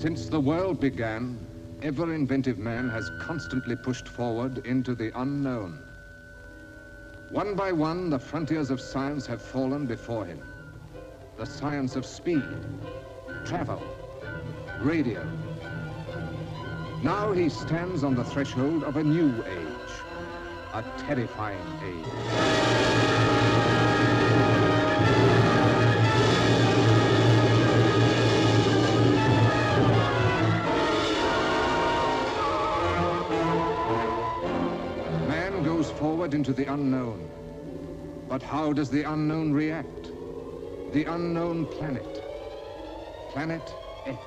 Since the world began, ever-inventive man has constantly pushed forward into the unknown. One by one, the frontiers of science have fallen before him. The science of speed, travel, radio. Now he stands on the threshold of a new age, a terrifying age. Forward into the unknown. But how does the unknown react? The unknown planet, Planet X.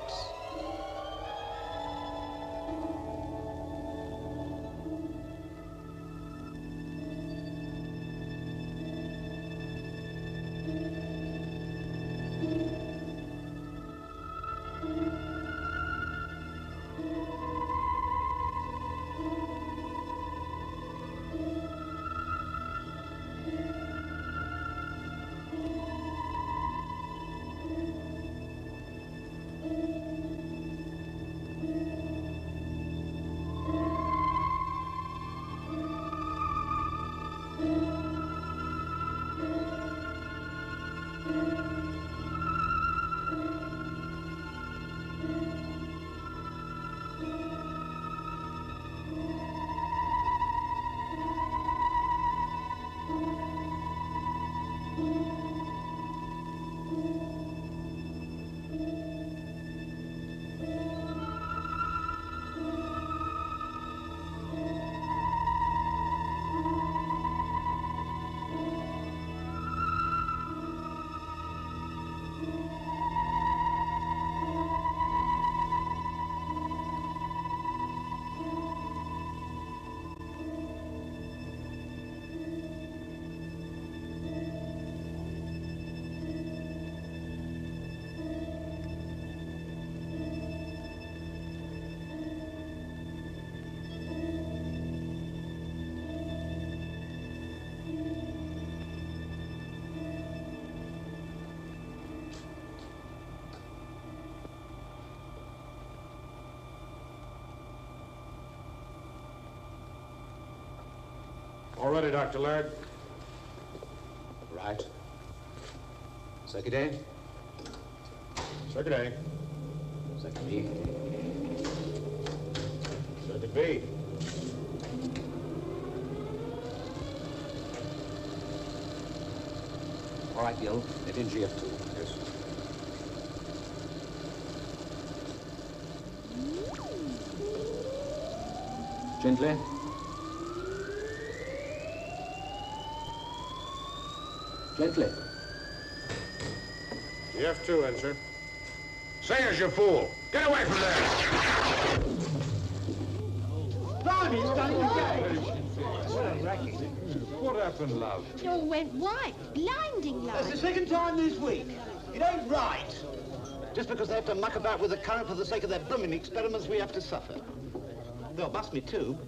All ready, Dr. Laird. Right. Second A. Second A. Second B. Second B. All right, Gil. Let in GF2. Yes. Gently. Gently. GF2, enter. Sayers, you fool! Get away from there! Blimey, it's done it again! What a racket. What happened, love? It all went white, blinding light. That's the second time this week. It ain't right. Just because they have to muck about with the current for the sake of their blooming experiments, we have to suffer. They'll bust me tube.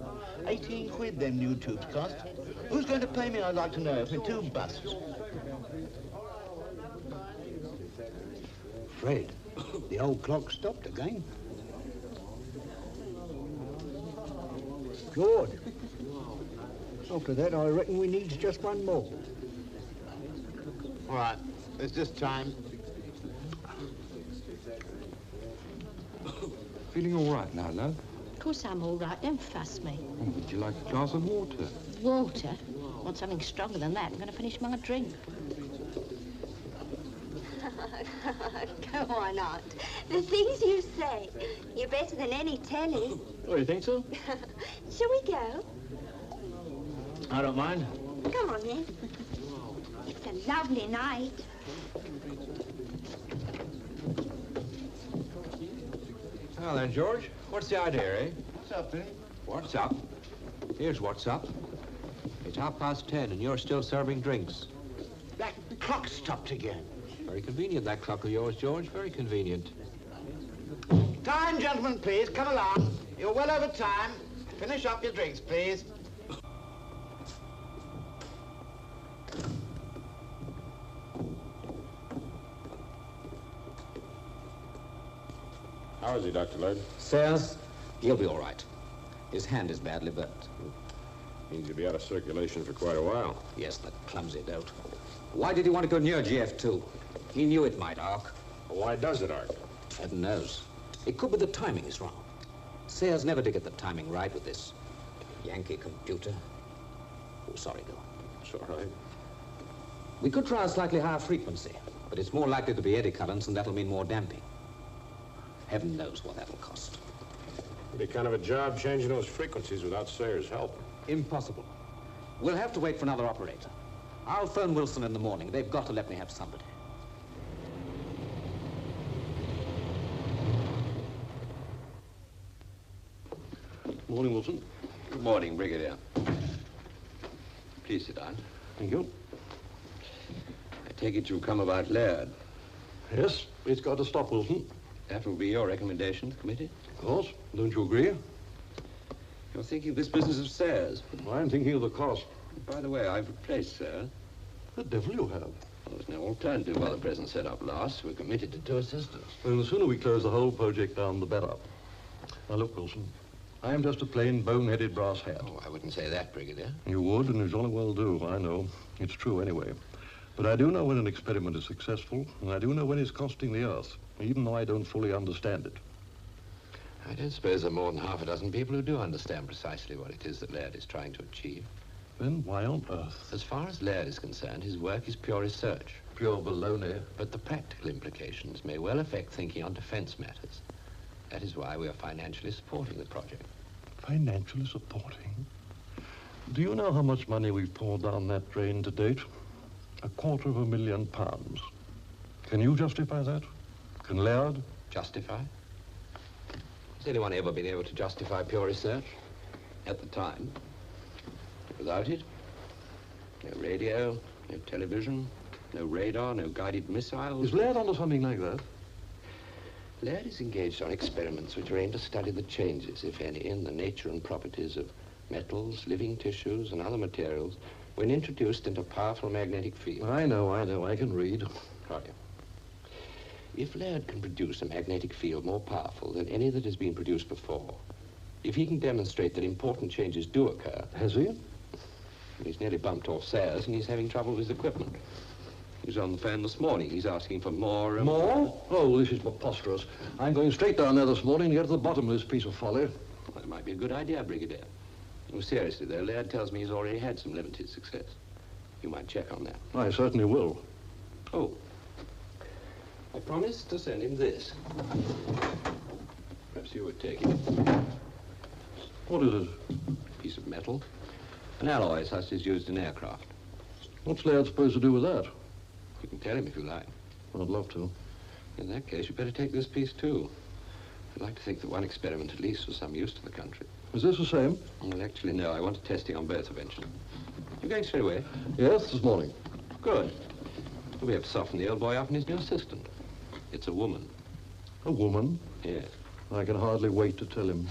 18 quid them new tubes cost. Who's going to pay me, I'd like to know, if my tube busts? Fred, the old clock stopped again. Good. After that, I reckon we need just one more. All right, there's just time. Feeling all right now, love? Of course I'm all right, don't fuss me. Oh, would you like a glass of water? Water? Want something stronger than that? I'm going to finish my drink. Go on, Aunt. The things you say. You're better than any telly. Oh, you think so? Shall we go? I don't mind. Come on, then. It's a lovely night. Well then, George, what's the idea, eh? What's up, then? What's up? Here's what's up. It's 10:30 and you're still serving drinks. That clock stopped again. Very convenient, that clock of yours, George. Very convenient. Time, gentlemen, please. Come along. You're well over time. Finish up your drinks, please. How How is he, Dr. Laird? Sayers, he'll be all right. His hand is badly burnt. Means he'll be out of circulation for quite a while. Yes, that clumsy dope. Why did he want to go near GF2? He knew it might arc. Well, why does it arc? Heaven knows. It could be the timing is wrong. Sayers never did get the timing right with this Yankee computer. Oh, sorry, Bill. It's all right. We could try a slightly higher frequency, but it's more likely to be eddy currents, and that'll mean more damping. Heaven knows what that'll cost. It'll be kind of a job changing those frequencies without Sayers' help. Impossible. We'll have to wait for another operator. I'll phone Wilson in the morning. They've got to let me have somebody. Morning, Wilson. Good morning, Brigadier. Please sit down. Thank you. I take it you've come about Laird. Yes, it's got to stop, Wilson. That will be your recommendation to the committee? Of course. Don't you agree? You're thinking of this business of Sayers. I'm thinking of the cost. By the way, I've replaced Sayers. The devil you have. Well, there's no alternative while the present setup lasts. We're committed to two assistants. And the sooner we close the whole project down, the better. Now, look, Wilson. I am just a plain bone-headed brass hat. Oh, I wouldn't say that, Brigadier. You would, and you jolly well do. I know. It's true anyway. But I do know when an experiment is successful, and I do know when it's costing the Earth, even though I don't fully understand it. I don't suppose there are more than half a dozen people who do understand precisely what it is that Laird is trying to achieve. Then why on earth? As far as Laird is concerned, his work is pure research. Pure baloney. But the practical implications may well affect thinking on defense matters. That is why we are financially supporting the project. Financially supporting? Do you know how much money we've poured down that drain to date? £250,000. Can you justify that? Can Laird? Justify? Has anyone ever been able to justify pure research? At the time. Without it, no radio, no television, no radar, no guided missiles. Is Laird onto something like that? Laird is engaged on experiments which are aimed to study the changes, if any, in the nature and properties of metals, living tissues, and other materials when introduced into powerful magnetic fields. I know. I can read. Right. If Laird can produce a magnetic field more powerful than any that has been produced before, if he can demonstrate that important changes do occur... Has he? He's nearly bumped off Sayers, and he's having trouble with his equipment. He was on the phone this morning. He's asking for more... More? Oh, this is preposterous. I'm going straight down there this morning to get to the bottom of this piece of folly. Well, it might be a good idea, Brigadier. Oh, seriously, though, Laird tells me he's already had some limited success. You might check on that. I certainly will. Oh. I promised to send him this. Perhaps you would take it. What is it? A piece of metal. An alloy such as used in aircraft. What's Laird supposed to do with that? You can tell him if you like. I'd love to. In that case, you'd better take this piece, too. I'd like to think that one experiment, at least, was some use to the country. Is this the same? Well, actually, no. I want a testing on both eventually. You going straight away? Yes, this morning. Good. Well, we have to soften the old boy up and his new assistant. It's a woman. A woman? Yes. I can hardly wait to tell him.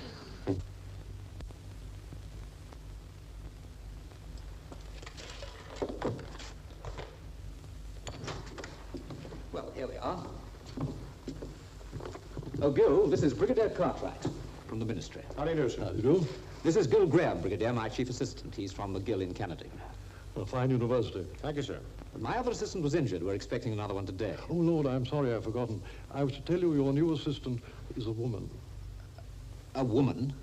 Well, here we are. Oh, Gil, this is Brigadier Cartwright from the Ministry. How do you do, sir? How do you do? This is Gil Graham, Brigadier, my chief assistant. He's from McGill in Canada. A fine university. Thank you, sir. My other assistant was injured. We're expecting another one today. Oh, Lord, I'm sorry, I've forgotten. I was to tell you your new assistant is a woman. A woman?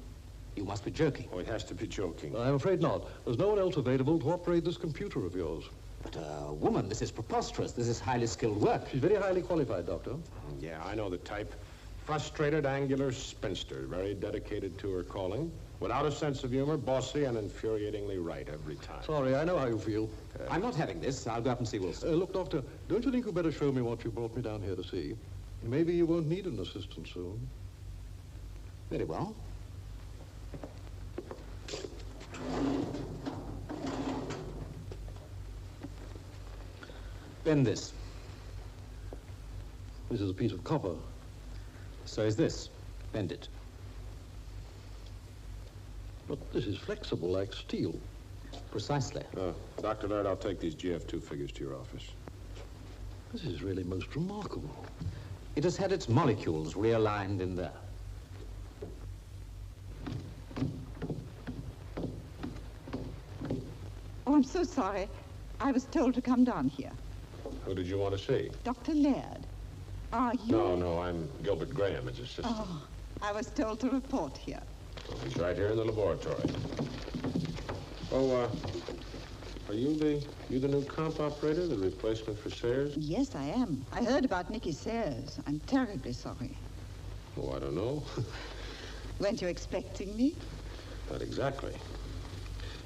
You must be joking. Oh, it has to be joking. I'm afraid not. There's no one else available to operate this computer of yours. But a woman, this is preposterous. This is highly skilled work. She's very highly qualified, Doctor. Yeah, I know the type. Frustrated, angular spinster, very dedicated to her calling. Without a sense of humor, bossy and infuriatingly right every time. Sorry, I know how you feel. I'm not having this. I'll go up and see Wilson. Look, Doctor, don't you think you better show me what you brought me down here to see? Maybe you won't need an assistant soon. Very well. Bend this. This is a piece of copper. So is this. Bend it. But this is flexible like steel. Precisely. Dr. Laird, I'll take these GF2 figures to your office. This is really most remarkable. It has had its molecules realigned in there. I'm so sorry. I was told to come down here. Who did you want to see? Dr. Laird. Are you? No, I'm Gilbert Graham, his assistant. Oh, I was told to report here. Well, he's right here in the laboratory. Oh, are you the new comp operator, the replacement for Sayers? Yes, I am. I heard about Nicky Sayers. I'm terribly sorry. Oh, I don't know. Weren't you expecting me? Not exactly.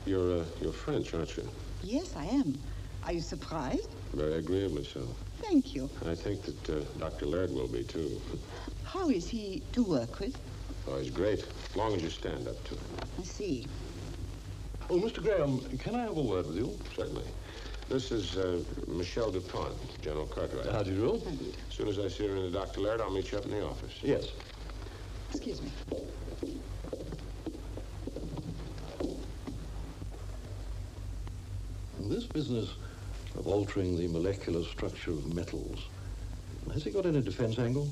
You're French, aren't you? Yes, I am. Are you surprised? Very agreeably so. Thank you. I think that Dr. Laird will be, too. How is he to work with? Oh, he's great, as long as you stand up to him. I see. Oh, Mr. Graham, can I have a word with you? Certainly. This is Michelle DuPont, General Cartwright. How do you do? As soon as I see her in the Dr. Laird, I'll meet you up in the office. Yes. Excuse me. This business of altering the molecular structure of metals, has it got any defense angle?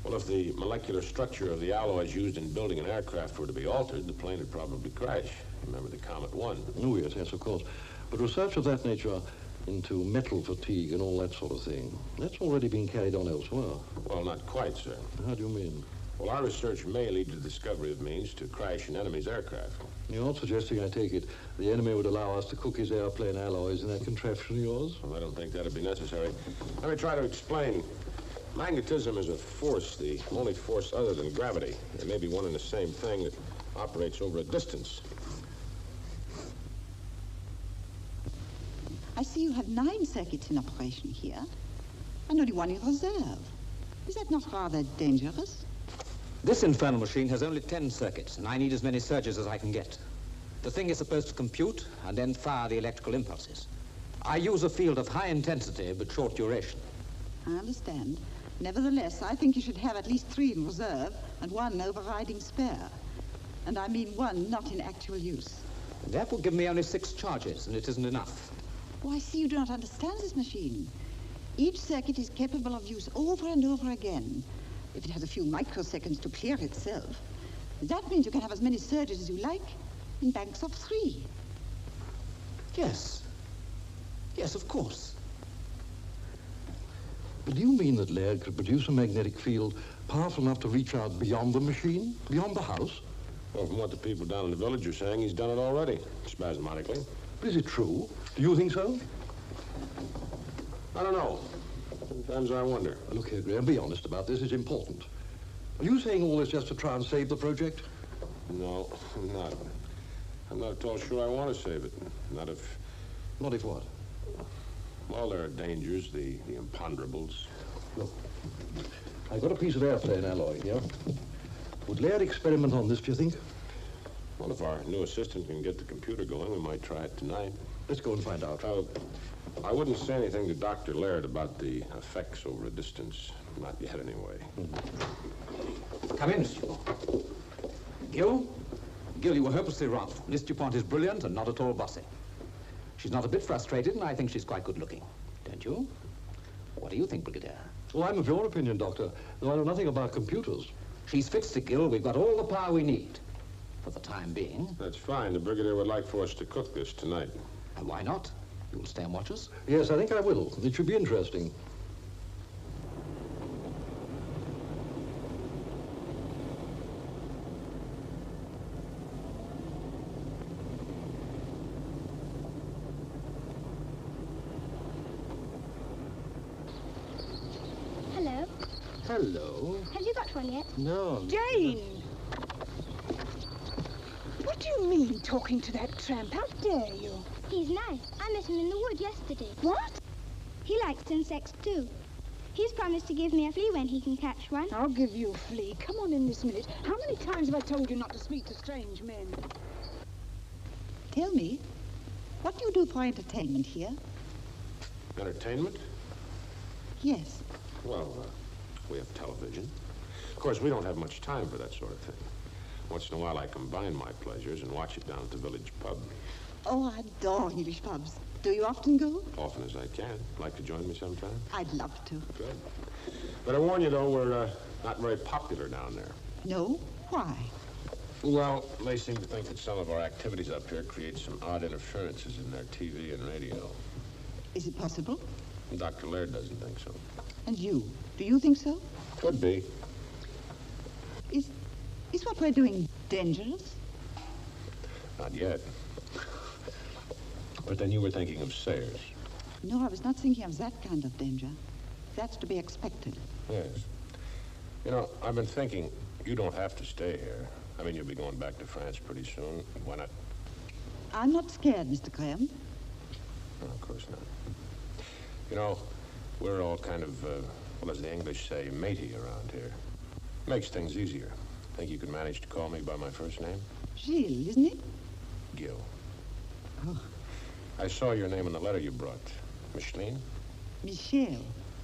Well, if the molecular structure of the alloys used in building an aircraft were to be altered, the plane would probably crash. Remember the Comet 1? Oh, yes, of course. But research of that nature into metal fatigue and all that sort of thing, that's already been carried on elsewhere. Well, not quite, sir. How do you mean? Well, our research may lead to the discovery of means to crash an enemy's aircraft. You're not suggesting, I take it, the enemy would allow us to cook his airplane alloys in that contraption of yours? Well, I don't think that'd be necessary. Let me try to explain. Magnetism is a force, the only force other than gravity. There may be one and the same thing that operates over a distance. I see you have 9 circuits in operation here, and only one in reserve. Is that not rather dangerous? This infernal machine has only 10 circuits, and I need as many surges as I can get. The thing is supposed to compute and then fire the electrical impulses. I use a field of high intensity but short duration. I understand. Nevertheless, I think you should have at least 3 in reserve and 1 overriding spare. And I mean 1 not in actual use. That will give me only 6 charges, and it isn't enough. Oh, I see you do not understand this machine. Each circuit is capable of use over and over again. If it has a few microseconds to clear itself, that means you can have as many surges as you like in banks of 3. Yes. Yes, of course. But do you mean that Laird could produce a magnetic field powerful enough to reach out beyond the machine, beyond the house? Well, from what the people down in the village are saying, he's done it already, spasmodically. But is it true? Do you think so? I don't know. Sometimes I wonder. Look here, Graham, be honest about this. It's important. Are you saying all this just to try and save the project? No, I'm not. I'm not at all sure I want to save it. Not if... Not if what? Well, there are dangers, the imponderables. Look, I've got a piece of airplane alloy here. Would Laird experiment on this, do you think? Well, if our new assistant can get the computer going, we might try it tonight. Let's go and find out. I wouldn't say anything to Dr. Laird about the effects over a distance. Not yet, anyway. Come in, Mr. DuPont. Gil? Gil, you were hopelessly wrong. Miss DuPont is brilliant and not at all bossy. She's not a bit frustrated, and I think she's quite good-looking. Don't you? What do you think, Brigadier? Well, I'm of your opinion, Doctor, though I know nothing about computers. She's fixed it, Gil. We've got all the power we need. For the time being. That's fine. The Brigadier would like for us to cook this tonight. And why not? You will stay and watch us? Yes, I think I will. It should be interesting. Hello. Hello. Have you got one yet? No. Jane! What do you mean, talking to that tramp? How dare you? He's nice. I met him in the wood yesterday. What? He likes insects too. He's promised to give me a flea when he can catch one. I'll give you a flea. Come on in this minute. How many times have I told you not to speak to strange men? Tell me, what do you do for entertainment here? Entertainment? Yes. Well, we have television. Of course, we don't have much time for that sort of thing. Once in a while, I combine my pleasures and watch it down at the village pub. Oh, I adore English pubs. Do you often go? Often as I can. Like to join me sometime? I'd love to. Good. But I warn you, though, we're not very popular down there. No? Why? Well, they seem to think that some of our activities up here create some odd interferences in their TV and radio. Is it possible? Dr. Laird doesn't think so. And you? Do you think so? Could be. Is what we're doing dangerous? Not yet. But then you were thinking of Sayers. No, I was not thinking of that kind of danger. That's to be expected. Yes. You know, I've been thinking you don't have to stay here. I mean, you'll be going back to France pretty soon. Why not? I'm not scared, Mr. Graham. No, of course not. You know, we're all kind of, well, as the English say, matey around here. Makes things easier. Think you could manage to call me by my first name? Gilles, isn't it? Gil. Oh. I saw your name in the letter you brought. Micheline? Michel.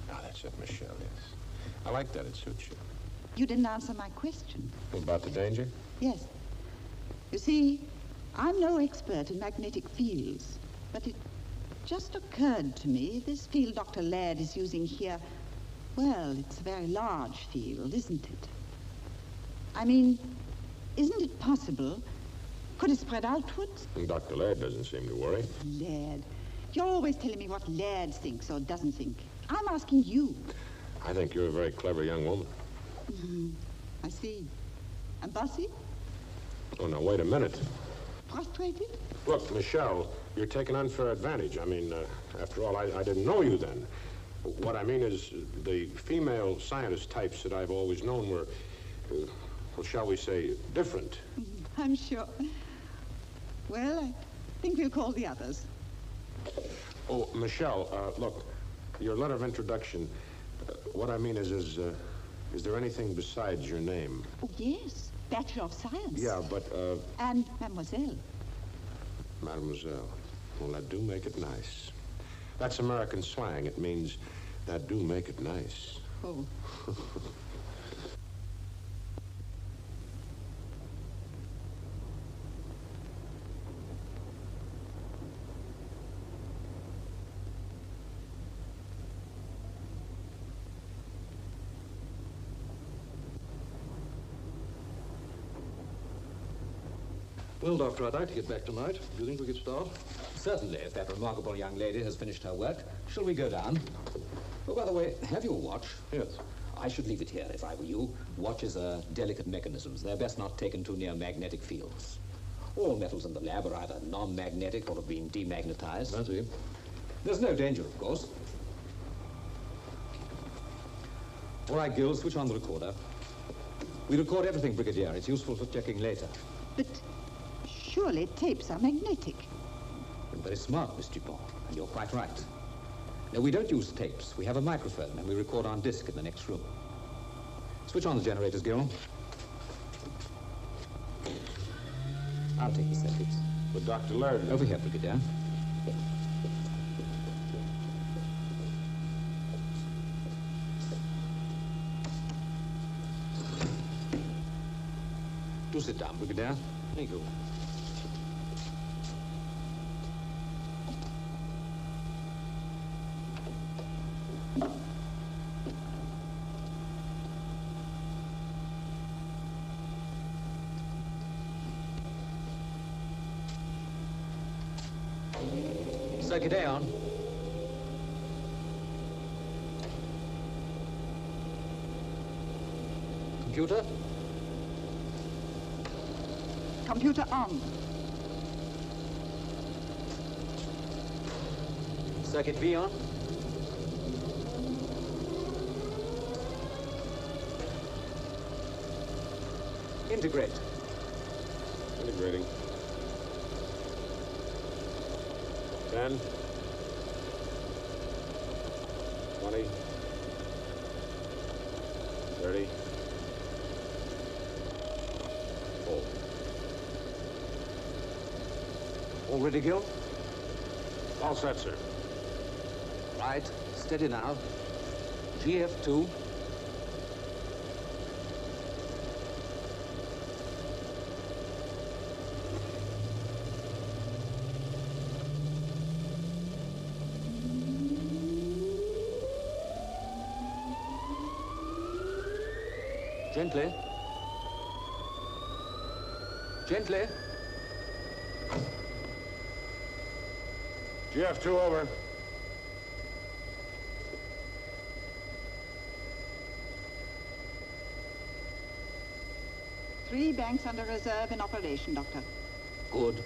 Ah, that's it, Michelle, yes. I like that. It suits you. You didn't answer my question. About the danger? Yes. You see, I'm no expert in magnetic fields, but it just occurred to me this field Dr. Laird is using here, well, it's a very large field, isn't it? I mean, isn't it possible? Could it spread outwards? Dr. Laird doesn't seem to worry. Laird. You're always telling me what Laird thinks or doesn't think. I'm asking you. I think you're a very clever young woman. I see. And bossy? Oh, now, wait a minute. Frustrated? Look, Michelle, you're taking unfair advantage. I mean, after all, I didn't know you then. What I mean is the female scientist types that I've always known were, well, shall we say, different. I'm sure. Well, I think we'll call the others. Oh, Michelle, look, your letter of introduction, what I mean is there anything besides your name? Oh, yes. Bachelor of Science. Yeah, but, And Mademoiselle. Mademoiselle. Well, that do make it nice. That's American slang. It means that do make it nice. Oh. Well, Doctor, I'd like to get back tonight. Do you think we could start? Certainly, if that remarkable young lady has finished her work. Shall we go down? Oh, by the way, have you a watch? Yes. I should leave it here if I were you. Watches are delicate mechanisms. They're best not taken too near magnetic fields. All metals in the lab are either non-magnetic or have been demagnetized. I see. There's no danger, of course. All right, Gil, switch on the recorder. We record everything, Brigadier. It's useful for checking later. But surely tapes are magnetic. You're very smart, Miss Dupont, and you're quite right. No, we don't use tapes. We have a microphone, and we record on disc in the next room. Switch on the generators, Gil. I'll take the circuits. But Dr. Laird... Over here, Brigadier. Do sit down, Brigadier. Thank you. Circuit A on. Computer? Computer on. Circuit B on. Integrate. Integrating. 10. 20. 30. Hold. All ready, Gil? All set, sir. Right. Steady now. GF2. Gently. Gently. GF2 over. Three banks under reserve in operation, Doctor. Good.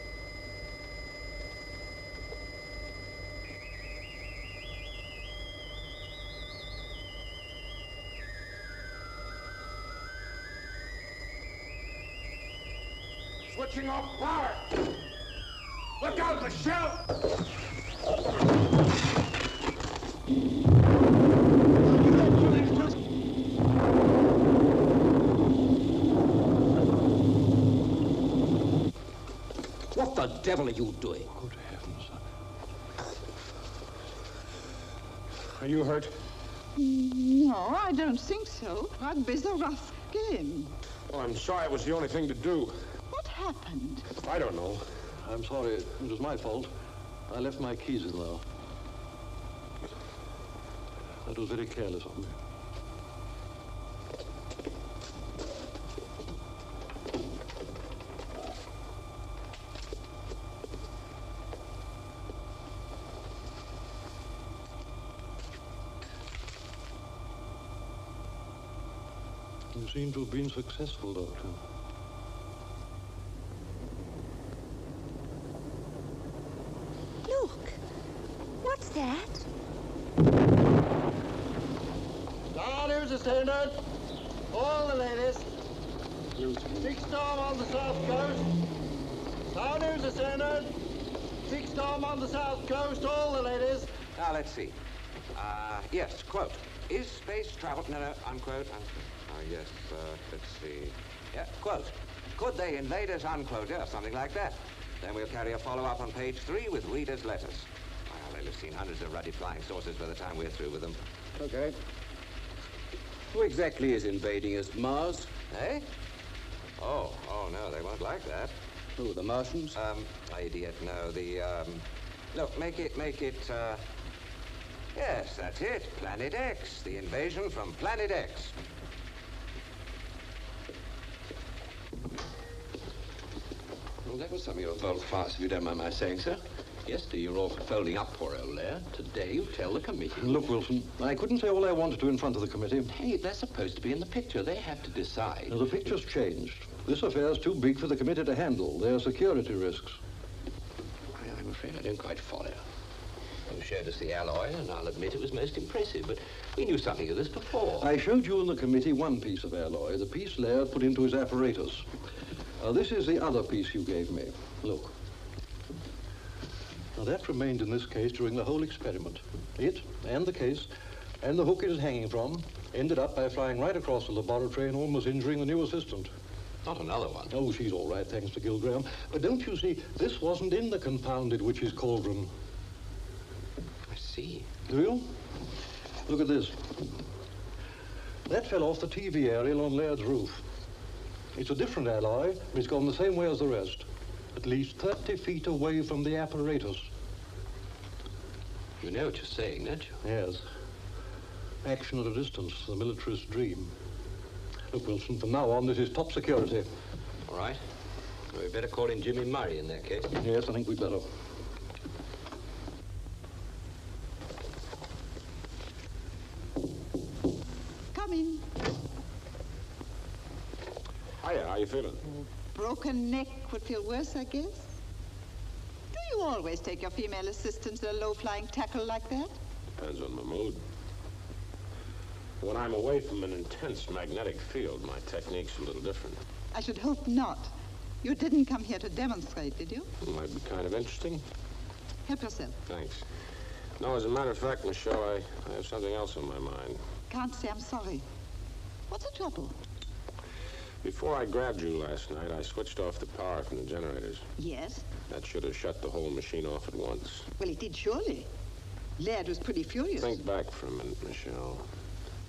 Switching off power. Look out, Michelle! What the devil are you doing? Good heavens. Are you hurt? No, I don't think so. Rugby's a rough game. Well, I'm sorry. It was the only thing to do. What happened? I don't know. I'm sorry. It was my fault. I left my keys in there. That was very careless of me. You seem to have been successful, Doctor. Look. What's that? Down here's the standard. All the ladies. 6 storm on the south coast. Down here's the standard. 6 storm on the south coast. All the ladies. Now, let's see. Yes, quote. Is space travel... No, unquote. Yes, let's see. Yeah, quote. Could they invade us, unquote, or something like that. Then we'll carry a follow-up on page 3 with readers' letters. Well, they'll have seen hundreds of ruddy flying saucers by the time we're through with them. Okay. Who exactly is invading us? Mars? Eh? Oh, no, they won't like that. Who, the Martians? Idiot, no, look, make it, yes, that's it, Planet X, the invasion from Planet X. Well, that was some of your volte-face, if you don't mind my saying, sir. Yesterday you were all for folding up poor old Laird. Today you tell the committee. Look, Wilson, I couldn't say all I wanted to in front of the committee. Hey, they're supposed to be in the picture. They have to decide. Now, the picture's changed. This affair's too big for the committee to handle. There are security risks. I'm afraid I don't quite follow. You showed us the alloy, and I'll admit it was most impressive, but we knew something of this before. I showed you in the committee one piece of alloy, the piece Laird put into his apparatus. This is the other piece you gave me. Look. Now, that remained in this case during the whole experiment. It, and the case, and the hook it is hanging from, ended up by flying right across the laboratory and almost injuring the new assistant. Not another one. Oh, she's all right, thanks to Gilgraham. But don't you see, this wasn't in the confounded witch's cauldron. I see. Do you? Look at this. That fell off the TV aerial on Laird's roof. It's a different alloy, but it's gone the same way as the rest. At least 30 feet away from the apparatus. You know what you're saying, don't you? Yes. Action at a distance, the militarist's dream. Look, Wilson, from now on, this is top security. All right. Well, we better call in Jimmy Murray in that case. Yes, I think we'd better. Come in. Hiya, how you feeling? Broken neck would feel worse, I guess. Do you always take your female assistants to a low-flying tackle like that? Depends on my mood. When I'm away from an intense magnetic field, my technique's a little different. I should hope not. You didn't come here to demonstrate, did you? Might be kind of interesting. Help yourself. Thanks. No, as a matter of fact, Michelle, I have something else on my mind. Can't say I'm sorry. What's the trouble? Before I grabbed you last night, I switched off the power from the generators. Yes? That should have shut the whole machine off at once. Well, it did surely. Laird was pretty furious. Think back for a minute, Michelle.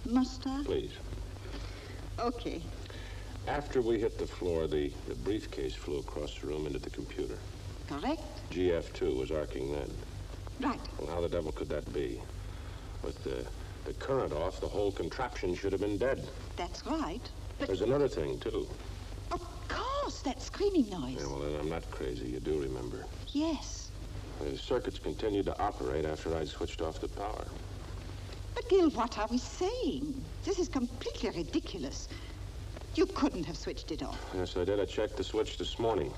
Must I? Please. Okay. After we hit the floor, the briefcase flew across the room into the computer. Correct? GF2 was arcing then. Right. Well, how the devil could that be? With the current off, the whole contraption should have been dead. That's right. But There's another thing, too. of course that screaming noise? Yeah, well, then I'm not crazy. You do remember. Yes. The circuits continued to operate after I'd switched off the power. But, Gil, what are we saying? This is completely ridiculous. You couldn't have switched it off. Yes, I did. I checked the switch this morning.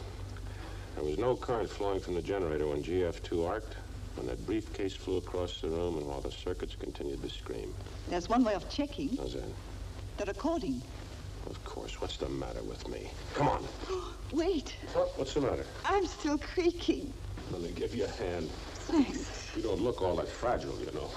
There was no current flowing from the generator when GF2 arced, when that briefcase flew across the room, and while the circuits continued to scream. There's one way of checking. How's that? The recording. Of course. What's the matter with me? Come on. Wait. What's the matter? I'm still creaking. Let me give you a hand. Thanks. You don't look all that fragile, you know.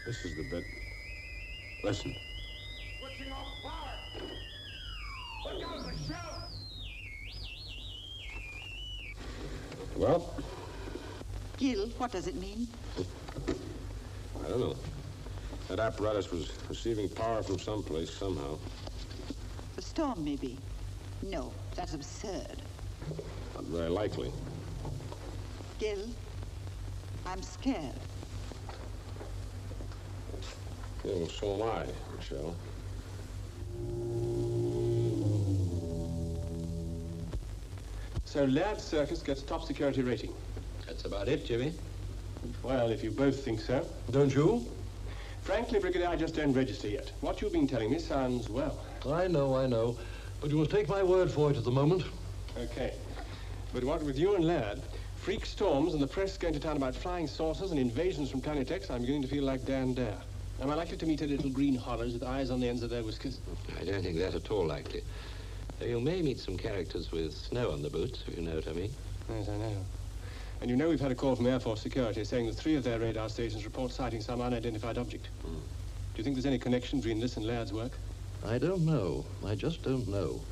This is the bit. Listen. Switching off power! Look out, Michelle! Well? Gil, what does it mean? I don't know. That apparatus was receiving power from someplace, somehow. The storm, maybe. No, that's absurd. Not very likely. Gil, I'm scared. Yeah, well, so am I, Michelle. So Laird Circus gets top security rating. That's about it, Jimmy. Well, if you both think so. Don't you? Frankly, Brigadier, I just don't register yet. What you've been telling me sounds well. I know. But you must take my word for it at the moment. Okay. But what with you and Laird, freak storms and the press going to town about flying saucers and invasions from Planet X, I'm beginning to feel like Dan Dare. Am I likely to meet a little green horrors with eyes on the ends of their whiskers? I don't think that at all likely. Though you may meet some characters with snow on the boots, if you know what I mean. Yes, I know. And you know we've had a call from Air Force Security saying that 3 of their radar stations report sighting some unidentified object. Do you think there's any connection between this and Laird's work? I don't know. I just don't know.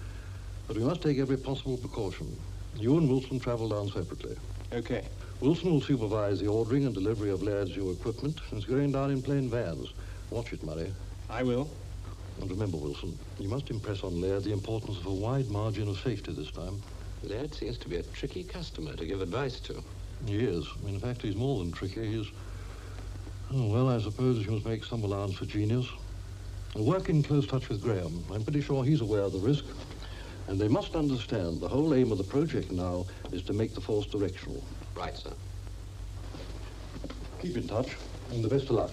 But we must take every possible precaution. You and Wilson travel down separately. Okay. Wilson will supervise the ordering and delivery of Laird's new equipment. It's going down in plain vans. Watch it, Murray. I will. And remember, Wilson, you must impress on Laird the importance of a wide margin of safety this time. Laird seems to be a tricky customer to give advice to. He is. In fact, he's more than tricky. He's... Oh, well, I suppose you must make some allowance for genius. And work in close touch with Graham. I'm pretty sure he's aware of the risk. And they must understand the whole aim of the project now is to make the force directional. Right, sir. Keep in touch, and the best of luck.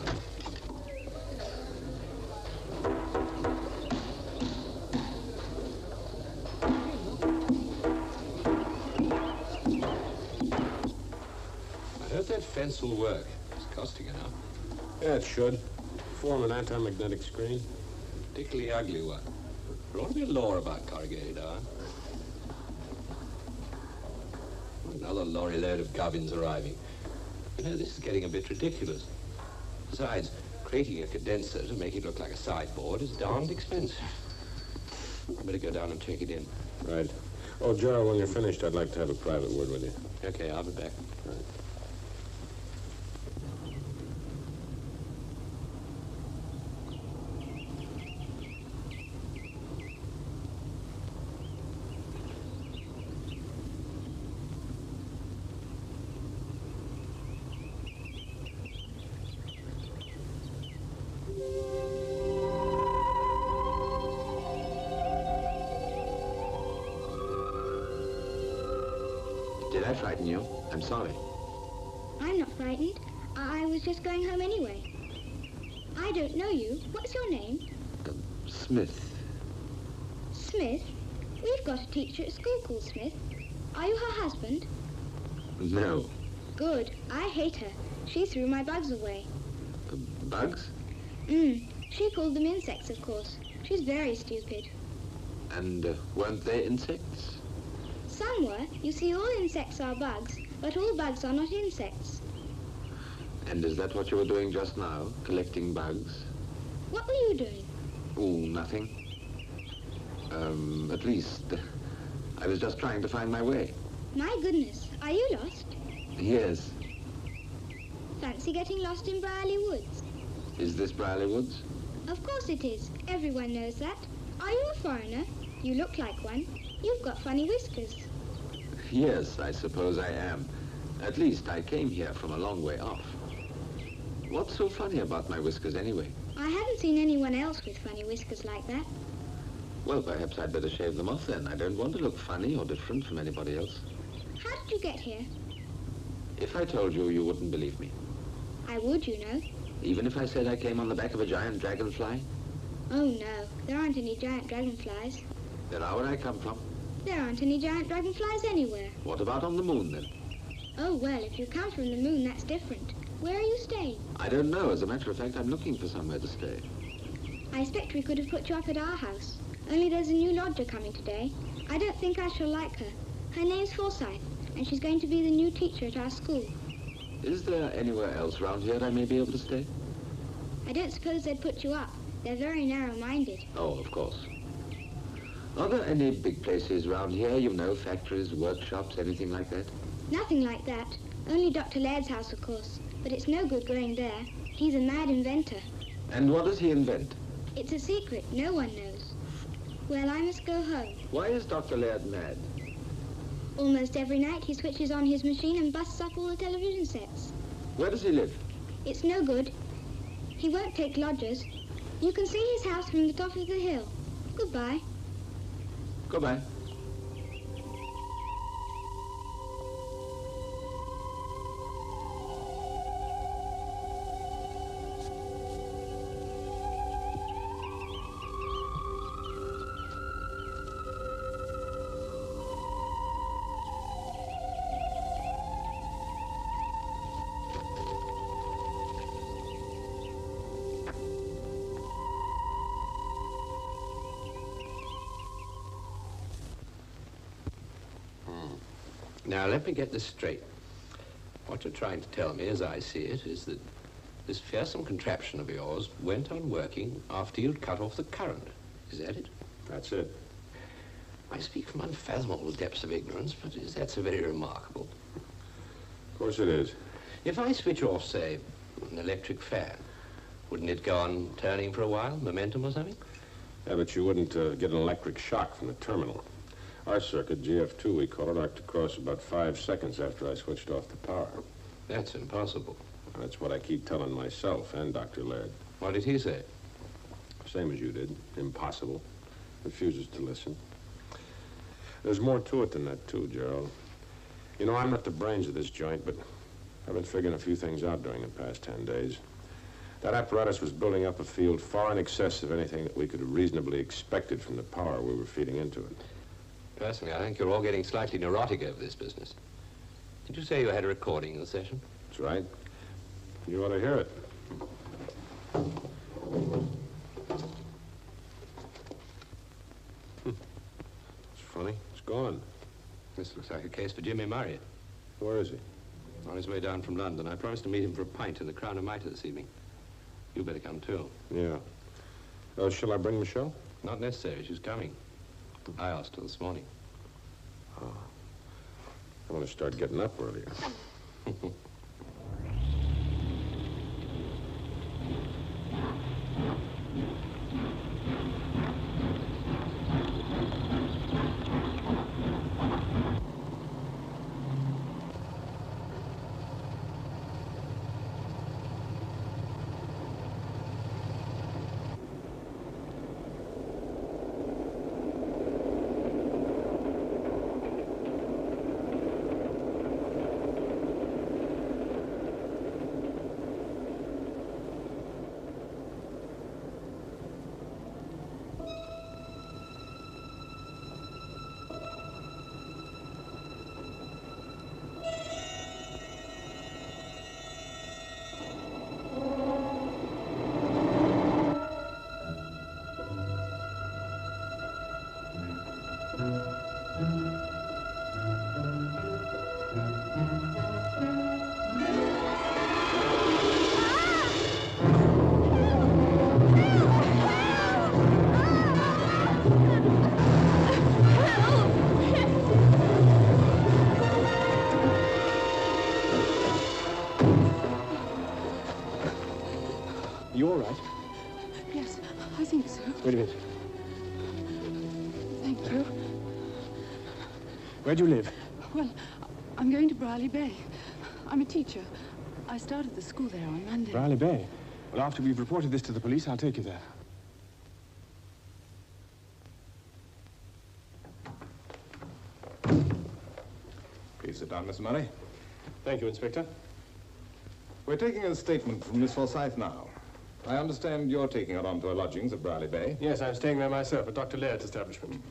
I hope that fence will work. It's costing enough. Yeah, it should. Form an anti-magnetic screen. Particularly ugly one. There ought to be a law about corrugated iron. Another lorry load of gubbins arriving. You know, this is getting a bit ridiculous. Besides, creating a condenser to make it look like a sideboard is darned expensive. I better go down and take it in. Right. Oh, Gerald, when you're finished, I'd like to have a private word with you. Okay, I'll be back. Right. Did I frighten you? I'm sorry. I'm not frightened. I was just going home anyway. I don't know you. What's your name? Smith. Smith? We've got a teacher at school called Smith. Are you her husband? No. Good. I hate her. She threw my bugs away. Bugs? She called them insects, of course. She's very stupid. And weren't they insects? Some were. You see, all insects are bugs, but all bugs are not insects. And is that what you were doing just now? Collecting bugs? What were you doing? Oh, nothing. At least, I was just trying to find my way. My goodness, are you lost? Yes. Fancy getting lost in Brierley Woods. Is this Brierley Woods? Of course it is. Everyone knows that. Are you a foreigner? You look like one. You've got funny whiskers. Yes, I suppose I am. At least I came here from a long way off. What's so funny about my whiskers anyway? I haven't seen anyone else with funny whiskers like that. Well, perhaps I'd better shave them off then. I don't want to look funny or different from anybody else. How did you get here? If I told you, you wouldn't believe me. I would, you know. Even if I said I came on the back of a giant dragonfly? Oh, no. There aren't any giant dragonflies. There are where I come from. There aren't any giant dragonflies anywhere. What about on the moon, then? Oh, well, if you come from the moon, that's different. Where are you staying? I don't know. As a matter of fact, I'm looking for somewhere to stay. I expect we could have put you up at our house. Only there's a new lodger coming today. I don't think I shall like her. Her name's Forsyth, and she's going to be the new teacher at our school. Is there anywhere else round here I may be able to stay? I don't suppose they'd put you up. They're very narrow-minded. Oh, of course. Are there any big places round here, you know, factories, workshops, anything like that? Nothing like that. Only Dr. Laird's house, of course. But it's no good going there. He's a mad inventor. And what does he invent? It's a secret. No one knows. Well, I must go home. Why is Dr. Laird mad? Almost every night he switches on his machine and busts up all the television sets. Where does he live? It's no good. He won't take lodgers. You can see his house from the top of the hill. Goodbye. Goodbye. Now, let me get this straight. What you're trying to tell me, as I see it, is that this fearsome contraption of yours went on working after you'd cut off the current. Is that it? That's it. I speak from unfathomable depths of ignorance, but is that so very remarkable? Of course it is. If I switch off, say, an electric fan, wouldn't it go on turning for a while, momentum or something? Yeah, but you wouldn't get an electric shock from the terminal. Our circuit, GF2, we call it, arced across about 5 seconds after I switched off the power. That's impossible. That's what I keep telling myself and Dr. Laird. What did he say? Same as you did. Impossible. Refuses to listen. There's more to it than that, too, Gerald. You know, I'm not the brains of this joint, but I've been figuring a few things out during the past 10 days. That apparatus was building up a field far in excess of anything that we could have reasonably expected from the power we were feeding into it. Personally, I think you're all getting slightly neurotic over this business. Did you say you had a recording of the session? That's right. You ought to hear it. It's funny. It's gone. This looks like a case for Jimmy Murray. Where is he? On his way down from London. I promised to meet him for a pint in the Crown of Mitre this evening. You better come, too. Yeah. Shall I bring Michelle? Not necessary. She's coming. I asked her this morning. Oh. I want to start getting up earlier. You all right? Yes, I think so. Wait a minute. Thank you. Where do you live? Well, I'm going to Brierley Bay. I'm a teacher. I started the school there on Monday. Brierley Bay? Well, after we've reported this to the police, I'll take you there. Please sit down, Mr. Murray. Thank you, Inspector. We're taking a statement from Miss Forsyth now. I understand you're taking her on to her lodgings at Brierley Bay. Yes, I'm staying there myself at Dr. Laird's establishment.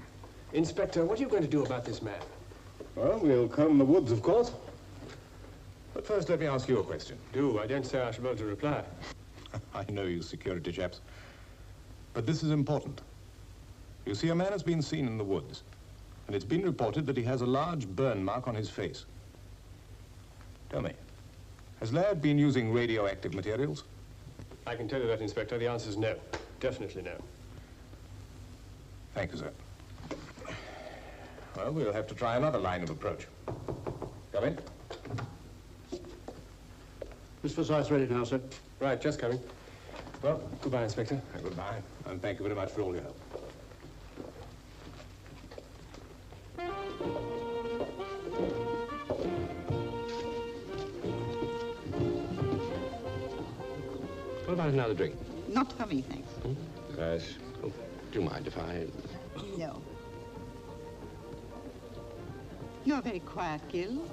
Inspector, what are you going to do about this man? Well, we'll comb the woods, of course. But first, let me ask you a question. Do. I don't say I shall be able to reply. I know you security chaps. But this is important. You see, a man has been seen in the woods, and it's been reported that he has a large burn mark on his face. Tell me, has Laird been using radioactive materials? I can tell you that, Inspector. The answer is no. Definitely no. Thank you, sir. Well, we'll have to try another line of approach. Come in. Miss Forsyth's ready now, sir. Right, just coming. Well, goodbye, Inspector. Goodbye, and thank you very much for all your help. What about another drink? Not for me, thanks. Yes. Oh, do you mind if I... No. You're very quiet, Gil.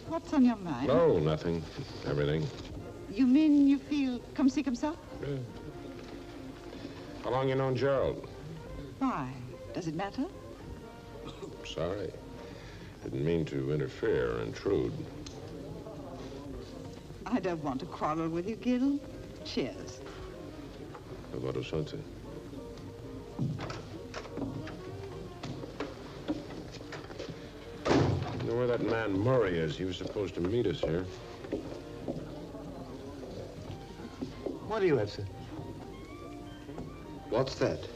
What's on your mind? No, nothing. Everything. You mean you feel comme ci, comme ça? Yeah. How long you known Gerald? Why? Does it matter? Sorry. Didn't mean to interfere or intrude. I don't want to quarrel with you, Gil. Cheers. What was something? You know where that man Murray is? He was supposed to meet us here. What do you have, sir? What's that?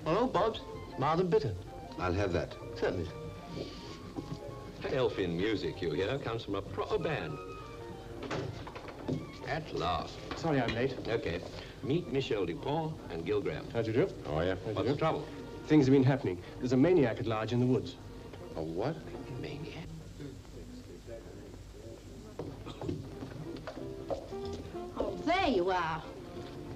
Oh, Bob's. Mild and bitter. I'll have that. Certainly. Elfin music, you hear, comes from a proper band. At last. Sorry I'm late. Okay. Meet Michel Dupont and Gil Graham. How'd you do? Oh, yeah? What's the trouble? Things have been happening. There's a maniac at large in the woods. A what? Maniac? Oh, there you are.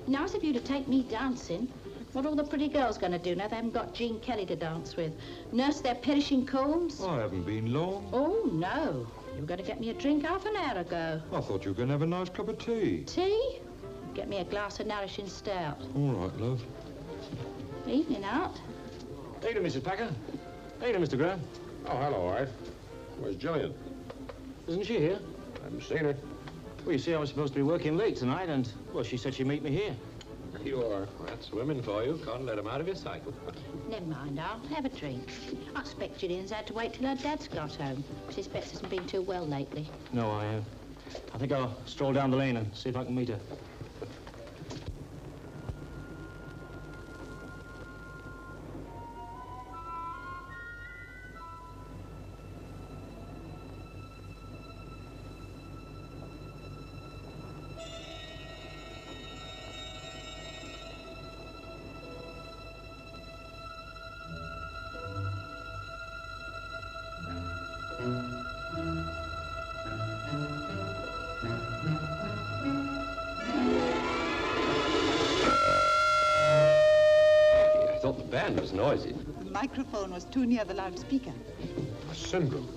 Nice of you to take me dancing. What are all the pretty girls going to do now they haven't got Jean Kelly to dance with? Nurse their perishing combs? I haven't been long. Oh, no. You were going to get me a drink half an hour ago. I thought you were going to have a nice cup of tea. Tea? Get me a glass of nourishing stout. All right, love. Evening out. How you doing, Mrs. Packer? How you doing, Mr. Graham? Oh, hello, wife. Where's Jillian? Isn't she here? I haven't seen her. Well, you see, I was supposed to be working late tonight, and, well, she said she'd meet me here. You are. That's women for you. Can't let them out of your cycle. Never mind, I'll have a drink. I expect Gillian's had to wait till her dad's got home. Mrs. Betts hasn't been too well lately. No, I think I'll stroll down the lane and see if I can meet her. The band was noisy. The microphone was too near the loudspeaker. A syndrome.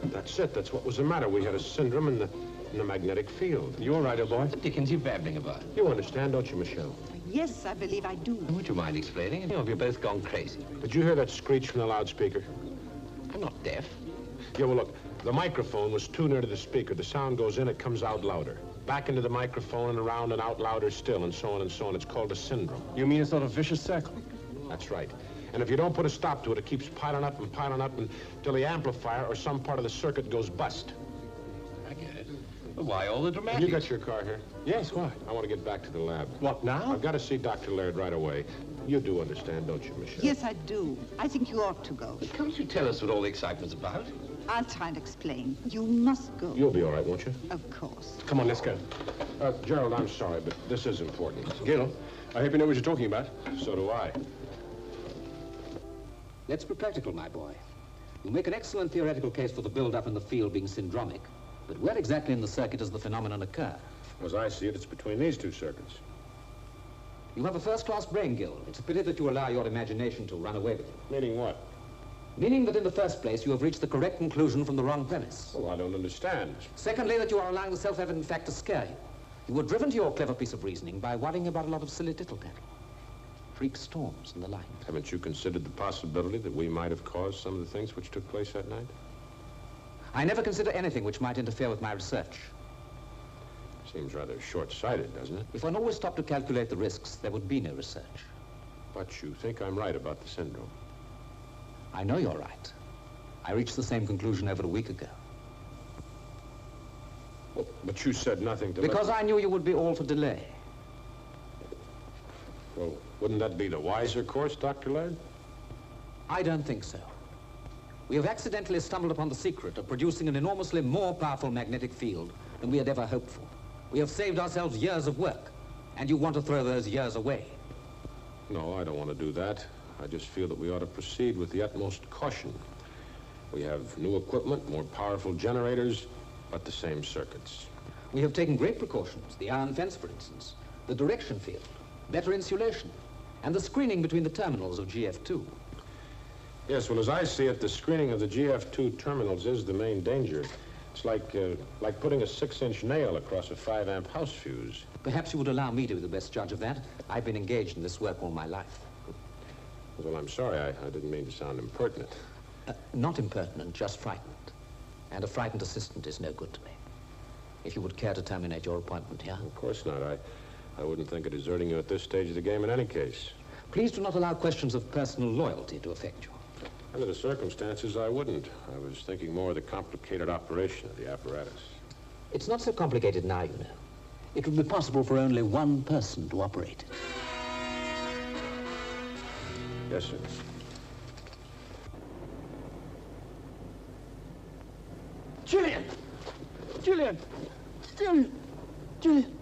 That's it. That's what was the matter. We had a syndrome in the magnetic field. You all right, old boy? What the dickens are you babbling about? You understand, don't you, Michelle? Yes, I believe I do. Would you mind explaining? You know, you've both gone crazy. Did you hear that screech from the loudspeaker? I'm not deaf. Yeah, well, look, the microphone was too near to the speaker. The sound goes in, it comes out louder. Back into the microphone and around and out louder still, and so on and so on. It's called a syndrome. You mean a sort of vicious circle? That's right. And if you don't put a stop to it, it keeps piling up until the amplifier or some part of the circuit goes bust. I get it. Well, why all the dramatics? You got your car here? Yes, why? I want to get back to the lab. What, now? I've got to see Dr. Laird right away. You do understand, don't you, Michelle? Yes, I do. I think you ought to go. But can't you tell us what all the excitement's about? I'll try and explain. You must go. You'll be all right, won't you? Of course. Come on, let's go. Gerald, I'm sorry, but this is important. Gil, I hope you know what you're talking about. So do I. Let's be practical, my boy. You make an excellent theoretical case for the build-up in the field being syndromic, but where exactly in the circuit does the phenomenon occur? As I see it, it's between these two circuits. You have a first-class brain, Gil. It's a pity that you allow your imagination to run away with you. Meaning what? Meaning that in the first place, you have reached the correct conclusion from the wrong premise. Oh, I don't understand. Secondly, that you are allowing the self-evident fact to scare you. You were driven to your clever piece of reasoning by worrying about a lot of silly tittle-tattle. Freak storms and the like. Haven't you considered the possibility that we might have caused some of the things which took place that night? I never consider anything which might interfere with my research. Seems rather short-sighted, doesn't it? If one always stopped to calculate the risks, there would be no research. But you think I'm right about the syndrome. I know you're right. I reached the same conclusion over a week ago. Well, but you said nothing to... Because I knew you would be all for delay. Well, wouldn't that be the wiser course, Dr. Laird? I don't think so. We have accidentally stumbled upon the secret of producing an enormously more powerful magnetic field than we had ever hoped for. We have saved ourselves years of work, and you want to throw those years away. No, I don't want to do that. I just feel that we ought to proceed with the utmost caution. We have new equipment, more powerful generators, but the same circuits. We have taken great precautions. The iron fence, for instance, the direction field, better insulation, and the screening between the terminals of GF2. Yes, well, as I see it, the screening of the GF2 terminals is the main danger. It's like putting a 6-inch nail across a 5-amp house fuse. Perhaps you would allow me to be the best judge of that. I've been engaged in this work all my life. Well, I'm sorry. I didn't mean to sound impertinent. Not impertinent, just frightened. And a frightened assistant is no good to me. If you would care to terminate your appointment here. Of course not. I wouldn't think of deserting you at this stage of the game in any case. Please do not allow questions of personal loyalty to affect you. Under the circumstances, I wouldn't. I was thinking more of the complicated operation of the apparatus. It's not so complicated now, you know. It would be possible for only one person to operate it. Yes, sir. Julian! Julian! Julian! Julian!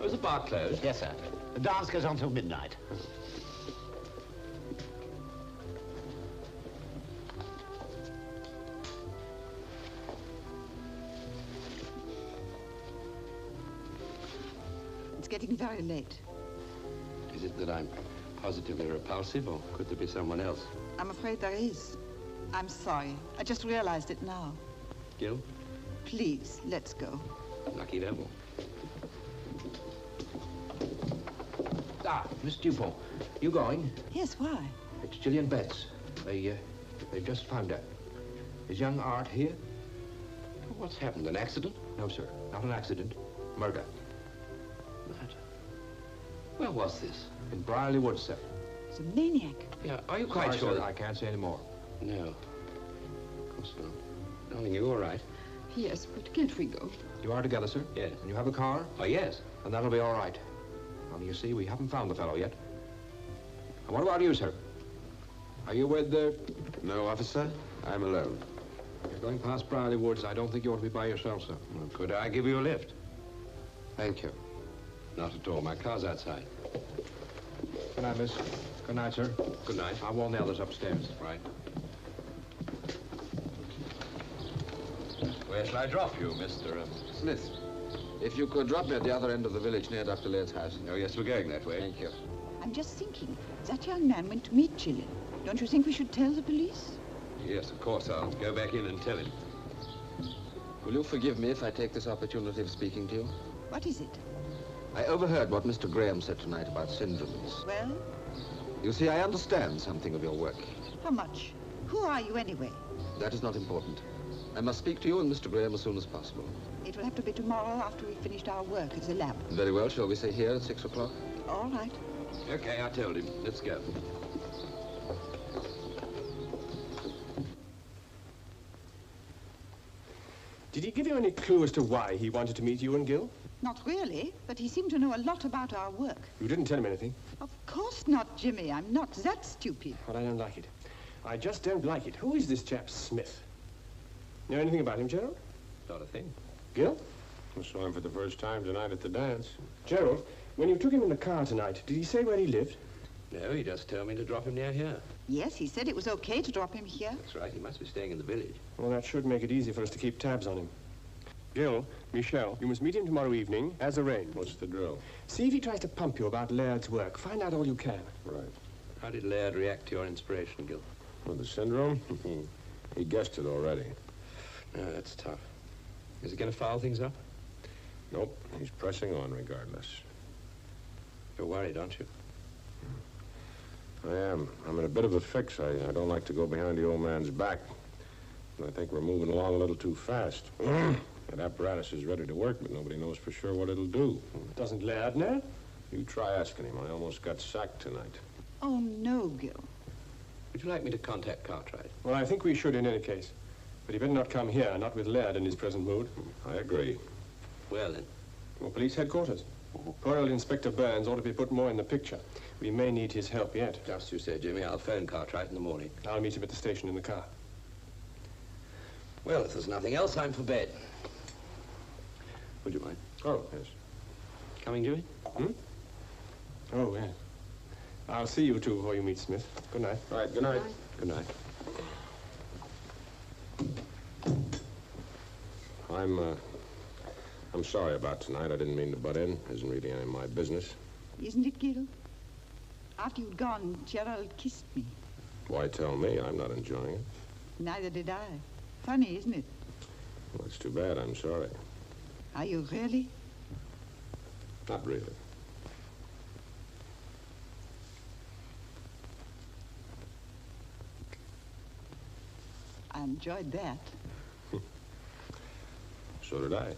Was the bar closed? Yes, sir. The dance goes on till midnight. It's getting very late. Is it that I'm positively repulsive, or could there be someone else? I'm afraid there is. I'm sorry. I just realized it now. Gil? Please, let's go. Lucky devil. Ah, Miss Dupont, you going? Yes, why? It's Gillian Betts. They've just found out. Is young Art here? What's happened? An accident? No, sir. Not an accident. Murder. Murder? Where was this? In Brierley Woods, sir. It's a maniac. Yeah, are you quite sure? Sir, I can't say any more. No. Of course not. Darling, you all right? Yes, but can't we go? You are together, sir? Yes. And you have a car? Oh, yes. And that'll be all right. Only you see, we haven't found the fellow yet. And what about you, sir? Are you with the... No, officer. I'm alone. You're going past Brierley Woods. I don't think you ought to be by yourself, sir. Well, could I give you a lift? Thank you. Not at all. My car's outside. Good night, miss. Good night, sir. Good night. I'll warn the others upstairs. Right. Where shall I drop you, Mr. Smith? If you could drop me at the other end of the village near Dr. Laird's house. Oh, yes, we're going that way. Thank you. I'm just thinking, that young man went to meet Gillian. Don't you think we should tell the police? Yes, of course. I'll go back in and tell him. Will you forgive me if I take this opportunity of speaking to you? What is it? I overheard what Mr. Graham said tonight about syndromes. Well? You see, I understand something of your work. How much? Who are you anyway? That is not important. I must speak to you and Mr. Graham as soon as possible. It will have to be tomorrow after we've finished our work at the lab. Very well. Shall we say here at 6 o'clock? All right. Okay, I told him. Let's go. Did he give you any clue as to why he wanted to meet you and Gil? Not really, but he seemed to know a lot about our work. You didn't tell him anything? Of course not, Jimmy. I'm not that stupid. Well, I don't like it. I just don't like it. Who is this chap Smith? Know anything about him, Gerald? Not a thing. Gil? I saw him for the first time tonight at the dance. Gerald, when you took him in the car tonight, did he say where he lived? No, he just told me to drop him near here. Yes, he said it was okay to drop him here. That's right. He must be staying in the village. Well, that should make it easy for us to keep tabs on him. Gil, Michelle, you must meet him tomorrow evening, as arranged. What's the drill? See if he tries to pump you about Laird's work. Find out all you can. Right. How did Laird react to your inspiration, Gil? Well, the syndrome? He guessed it already. No, that's tough. Is he going to foul things up? Nope. He's pressing on regardless. You're worried, aren't you? I am. I'm in a bit of a fix. I don't like to go behind the old man's back. I think we're moving along a little too fast. That apparatus is ready to work, but nobody knows for sure what it'll do. Doesn't Laird know? You try asking him. I almost got sacked tonight. Oh, no, Gil. Would you like me to contact Cartwright? Well, I think we should in any case. But he better not come here, not with Laird in his present mood. I agree. Well, then. Well, police headquarters. Poor old Inspector Burns ought to be put more in the picture. We may need his help yet. Just you say, Jimmy. I'll phone Cartwright in the morning. I'll meet him at the station in the car. Well, if there's nothing else, I'm for bed. Would you mind? Oh, yes. Coming, Jimmy? Oh, yeah. I'll see you two before you meet Smith. Good night. All right, good night. Good night. I'm sorry about tonight. I didn't mean to butt in. Isn't really any of my business. Isn't it, Gil? After you'd gone, Gerald kissed me. Why tell me? I'm not enjoying it. Neither did I. Funny, isn't it? Well, it's too bad. I'm sorry. Are you really? Not really. I enjoyed that. So did I.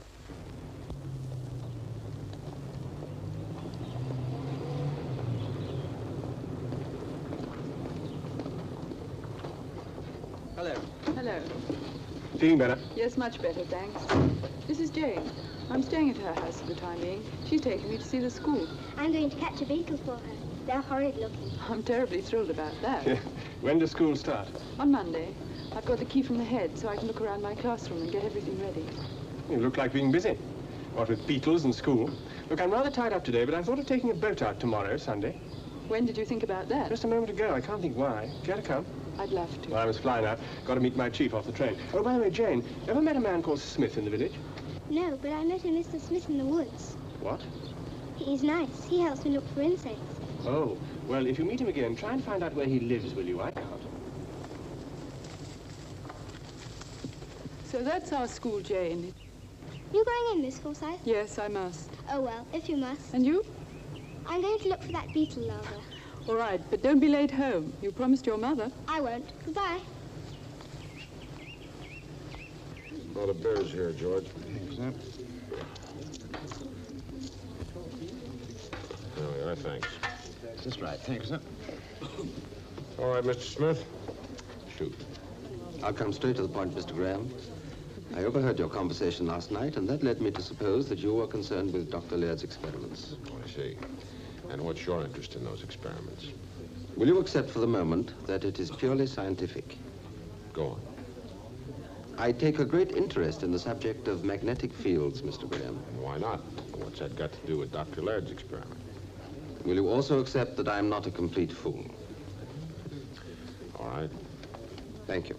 Hello. Hello. Feeling better? Yes, much better, thanks. This is Jane. I'm staying at her house for the time being. She's taking me to see the school. I'm going to catch a beetle for her. They're horrid looking. I'm terribly thrilled about that. When does school start? On Monday. I've got the key from the head, so I can look around my classroom and get everything ready. You look like being busy. What with beetles and school. Look, I'm rather tied up today, but I thought of taking a boat out tomorrow, Sunday. When did you think about that? Just a moment ago. I can't think why. Care to come? I'd love to. Well, I must fly now. Got to meet my chief off the train. Oh, by the way, Jane, ever met a man called Smith in the village? No, but I met a Mr. Smith in the woods. What? He's nice. He helps me look for insects. Oh, well, if you meet him again, try and find out where he lives, will you? I can't. So that's our school, Jane. You going in, Miss Forsyth? Yes, I must. Oh, well, if you must. And you? I'm going to look for that beetle larva. All right, but don't be late home. You promised your mother. I won't. Goodbye. A lot of beers here, George. Thanks, sir. There we are, thanks. That's right. Thanks, sir. All right, Mr. Smith. Shoot. I'll come straight to the point, Mr. Graham. I overheard your conversation last night, and that led me to suppose that you were concerned with Dr. Laird's experiments. Oh, I see. And what's your interest in those experiments? Will you accept for the moment that it is purely scientific? Go on. I take a great interest in the subject of magnetic fields, Mr. Graham. And why not? What's that got to do with Dr. Laird's experiment? Will you also accept that I am not a complete fool? All right. Thank you.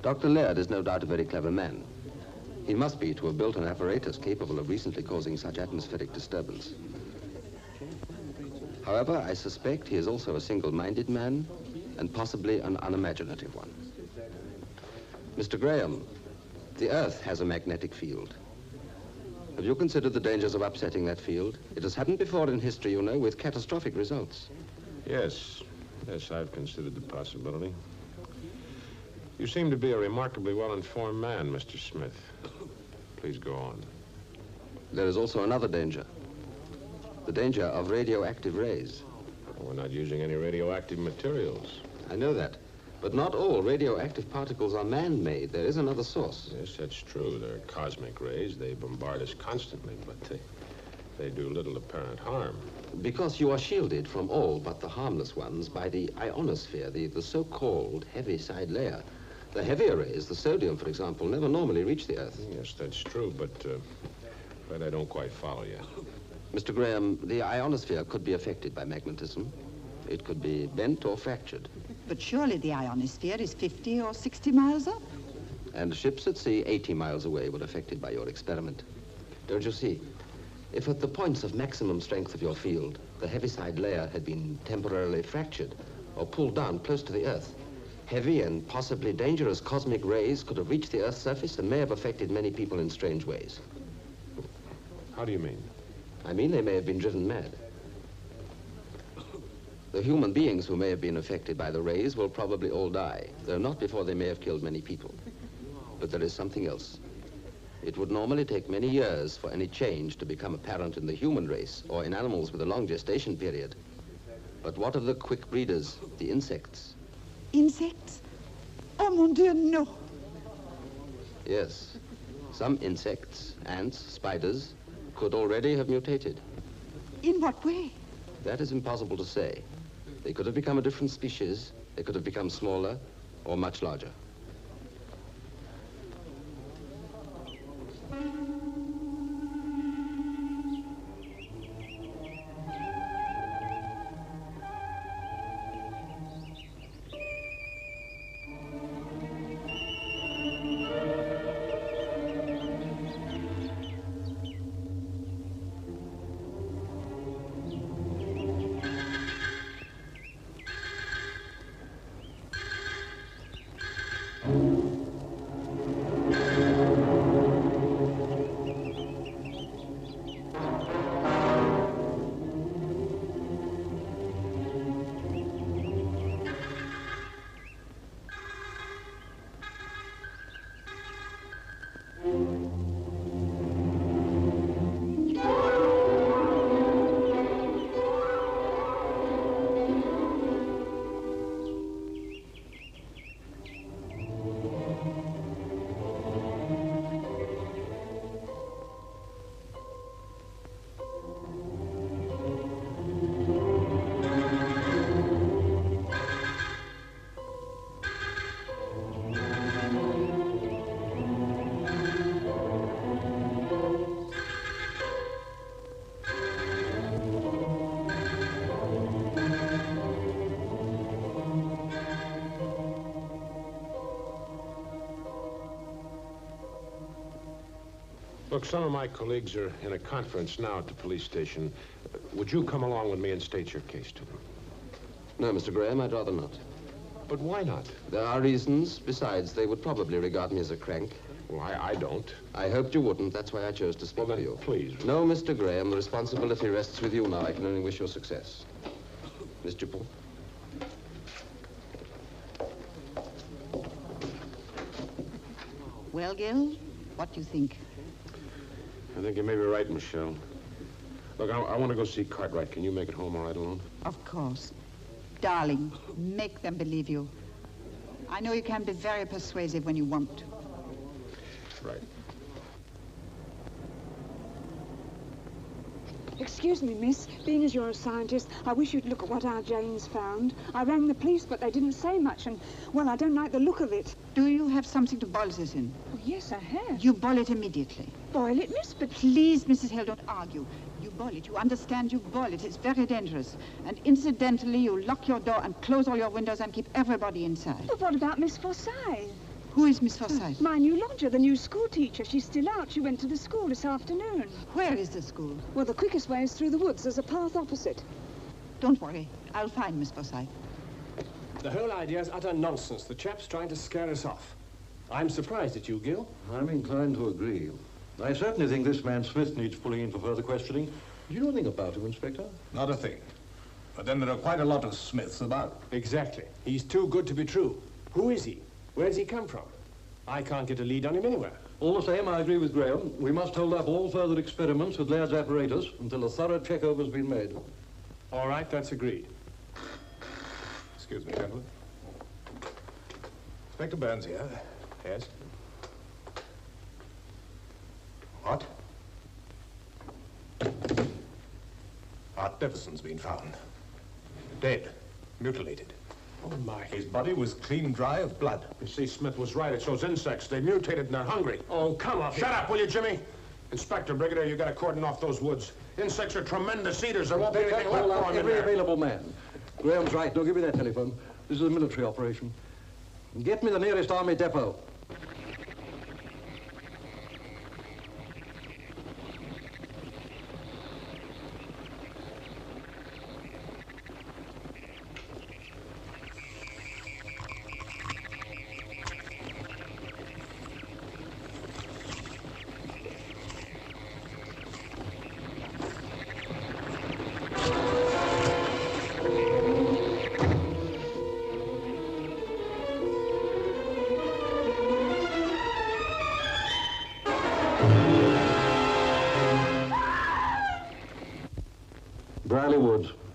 Dr. Laird is no doubt a very clever man. He must be to have built an apparatus capable of recently causing such atmospheric disturbance. However, I suspect he is also a single-minded man and possibly an unimaginative one. Mr. Graham, the Earth has a magnetic field. Have you considered the dangers of upsetting that field? It has happened before in history, you know, with catastrophic results. Yes. Yes, I've considered the possibility. You seem to be a remarkably well-informed man, Mr. Smith. Please go on. There is also another danger. The danger of radioactive rays. We're not using any radioactive materials. I know that. But not all radioactive particles are man-made. There is another source. Yes, that's true. They're cosmic rays. They bombard us constantly, but they do little apparent harm. Because you are shielded from all but the harmless ones by the ionosphere, the so-called heavy side layer. The heavier rays, the sodium, for example, never normally reach the Earth. Yes, that's true, but I don't quite follow you. Mr. Graham, the ionosphere could be affected by magnetism. It could be bent or fractured. But surely the ionosphere is 50 or 60 miles up. And ships at sea 80 miles away were affected by your experiment. Don't you see? If at the points of maximum strength of your field, the heaviside layer had been temporarily fractured or pulled down close to the Earth, heavy and possibly dangerous cosmic rays could have reached the Earth's surface and may have affected many people in strange ways. How do you mean? I mean they may have been driven mad. The human beings who may have been affected by the rays will probably all die, though not before they may have killed many people. But there is something else. It would normally take many years for any change to become apparent in the human race or in animals with a long gestation period. But what of the quick breeders, the insects? Insects? Oh, mon Dieu, no. Yes. Some insects, ants, spiders, could already have mutated. In what way? That is impossible to say. They could have become a different species. They could have become smaller or much larger. Look, some of my colleagues are in a conference now at the police station. Would you come along with me and state your case to them? No, Mr. Graham, I'd rather not. But why not? There are reasons. Besides, they would probably regard me as a crank. Well, I don't. I hoped you wouldn't. That's why I chose to speak to you. Please. No, Mr. Graham, the responsibility rests with you now. I can only wish you success. Miss Dupont. Well, Gil, what do you think? I think you may be right, Michelle. Look, I want to go see Cartwright. Can you make it home all right alone? Of course. Darling, make them believe you. I know you can be very persuasive when you want to. Right. Excuse me, miss. Being as you're a scientist, I wish you'd look at what our Jane's found. I rang the police, but they didn't say much, and, well, I don't like the look of it. Do you have something to boil this in? Oh, yes, I have. You boil it immediately. Boil it, miss, but... Please, Mrs. Hill, don't argue. You boil it. You understand you boil it. It's very dangerous. And incidentally, you lock your door and close all your windows and keep everybody inside. But what about Miss Forsyth? Who is Miss Forsyth? My new lodger, the new school teacher. She's still out. She went to the school this afternoon. Where is the school? Well, the quickest way is through the woods. There's a path opposite. Don't worry. I'll find Miss Forsyth. The whole idea is utter nonsense. The chap's trying to scare us off. I'm surprised at you, Gil. I'm inclined to agree. I certainly think this man Smith needs pulling in for further questioning. Do you know anything about him, Inspector? Not a thing. But then there are quite a lot of Smiths about. Exactly. He's too good to be true. Who is he? Where does he come from? I can't get a lead on him anywhere. All the same, I agree with Graham. We must hold up all further experiments with Laird's apparatus until a thorough check-over has been made. All right, that's agreed. Excuse me, gentlemen. Inspector Burns here. Yes? What? Art Deverson's been found. Dead. Mutilated. Oh, my. His body was clean dry of blood. You see, Smith was right. It's those insects. They mutated and they're hungry. Oh, come on. Shut up, will you, Jimmy? Inspector, Brigadier, you got to cordon off those woods. Insects are tremendous eaters. There won't be anything left for them in every there. available man. Graham's right. Now, give me that telephone. This is a military operation. Get me the nearest army depot.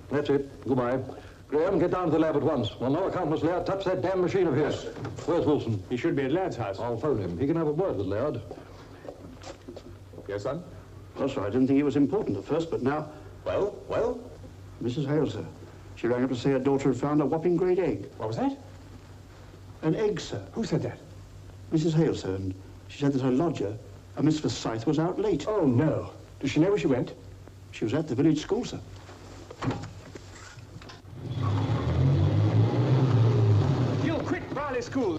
That's it. Goodbye. Graham, get down to the lab at once. On no account must Laird touch that damn machine of his. Where's Wilson? He should be at Laird's house. I'll phone him. He can have a word with Laird. Yes, son? Oh, sir, I didn't think it was important at first, but now... Well? Mrs. Hale, sir. She rang up to say her daughter had found a whopping great egg. What was that? An egg, sir. Who said that? Mrs. Hale, sir, and she said that her lodger, a Miss Forsyth, was out late. Oh, no. Does she know where she went? She was at the village school, sir. You'll quit Barley School.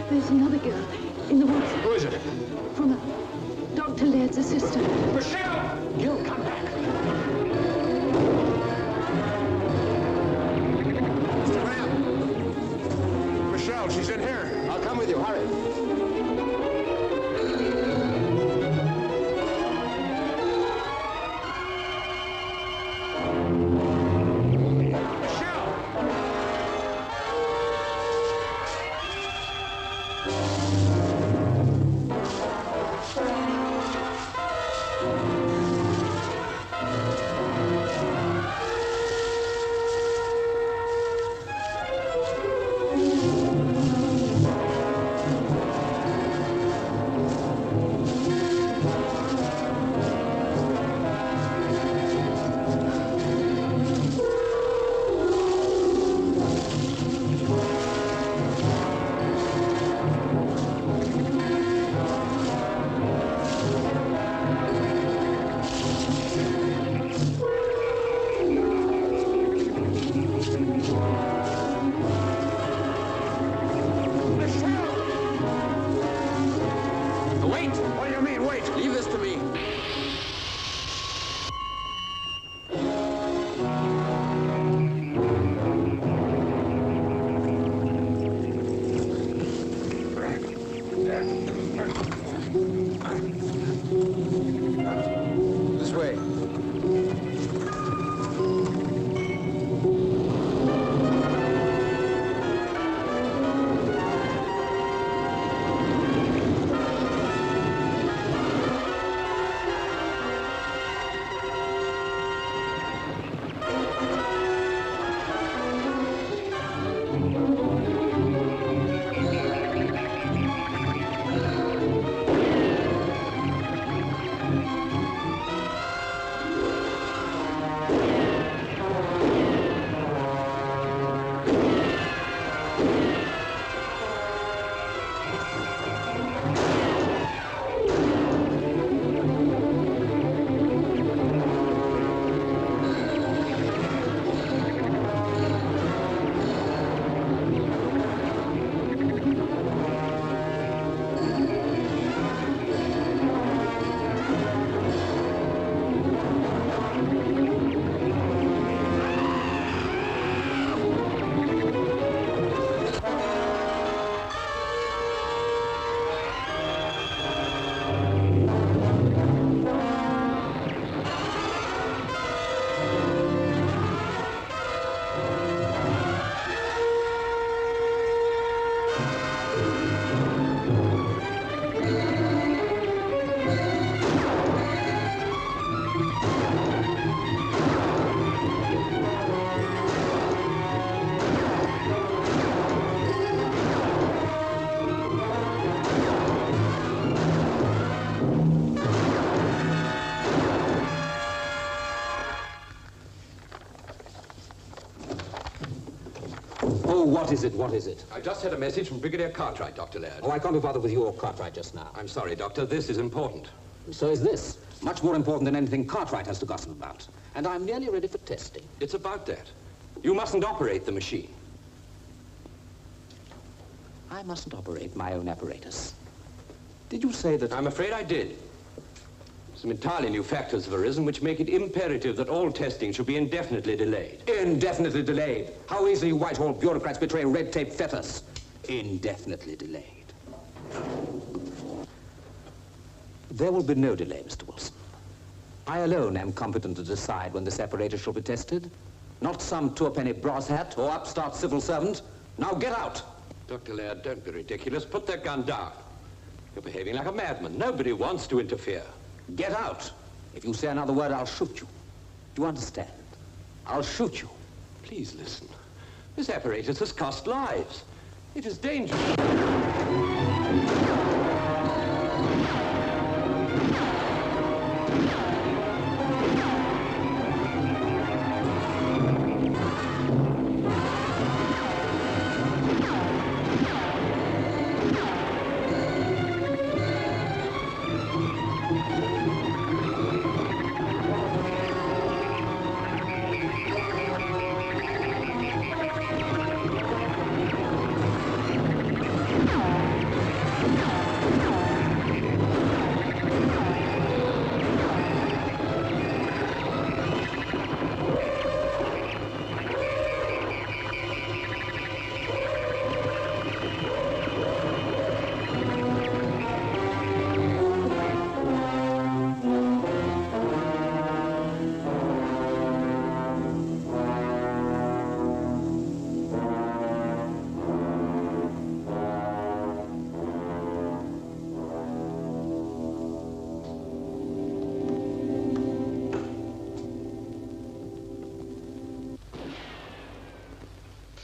There's another girl in the woods. Who is it? From Dr. Laird's assistant. Michelle! Gil, come back. Mr. Graham! Michelle, she's in here. I'll come with you. Hurry. This way. What is it? What is it? I just had a message from Brigadier Cartwright, Dr. Laird. Oh, I can't be bothered with your Cartwright just now. I'm sorry, Doctor. This is important. So is this. Much more important than anything Cartwright has to gossip about. And I'm nearly ready for testing. It's about that. You mustn't operate the machine. I mustn't operate my own apparatus. Did you say that... I'm afraid I did. Some entirely new factors have arisen which make it imperative that all testing should be indefinitely delayed. Indefinitely delayed. How easily Whitehall bureaucrats betray red tape fetters. Indefinitely delayed. There will be no delay, Mr. Wilson. I alone am competent to decide when this apparatus shall be tested. Not some two-penny brass hat or upstart civil servant. Now get out! Dr. Laird, don't be ridiculous. Put that gun down. You're behaving like a madman. Nobody wants to interfere. Get out. If you say another word, I'll shoot you. Do you understand? I'll shoot you. Please listen. This apparatus has cost lives. It is dangerous.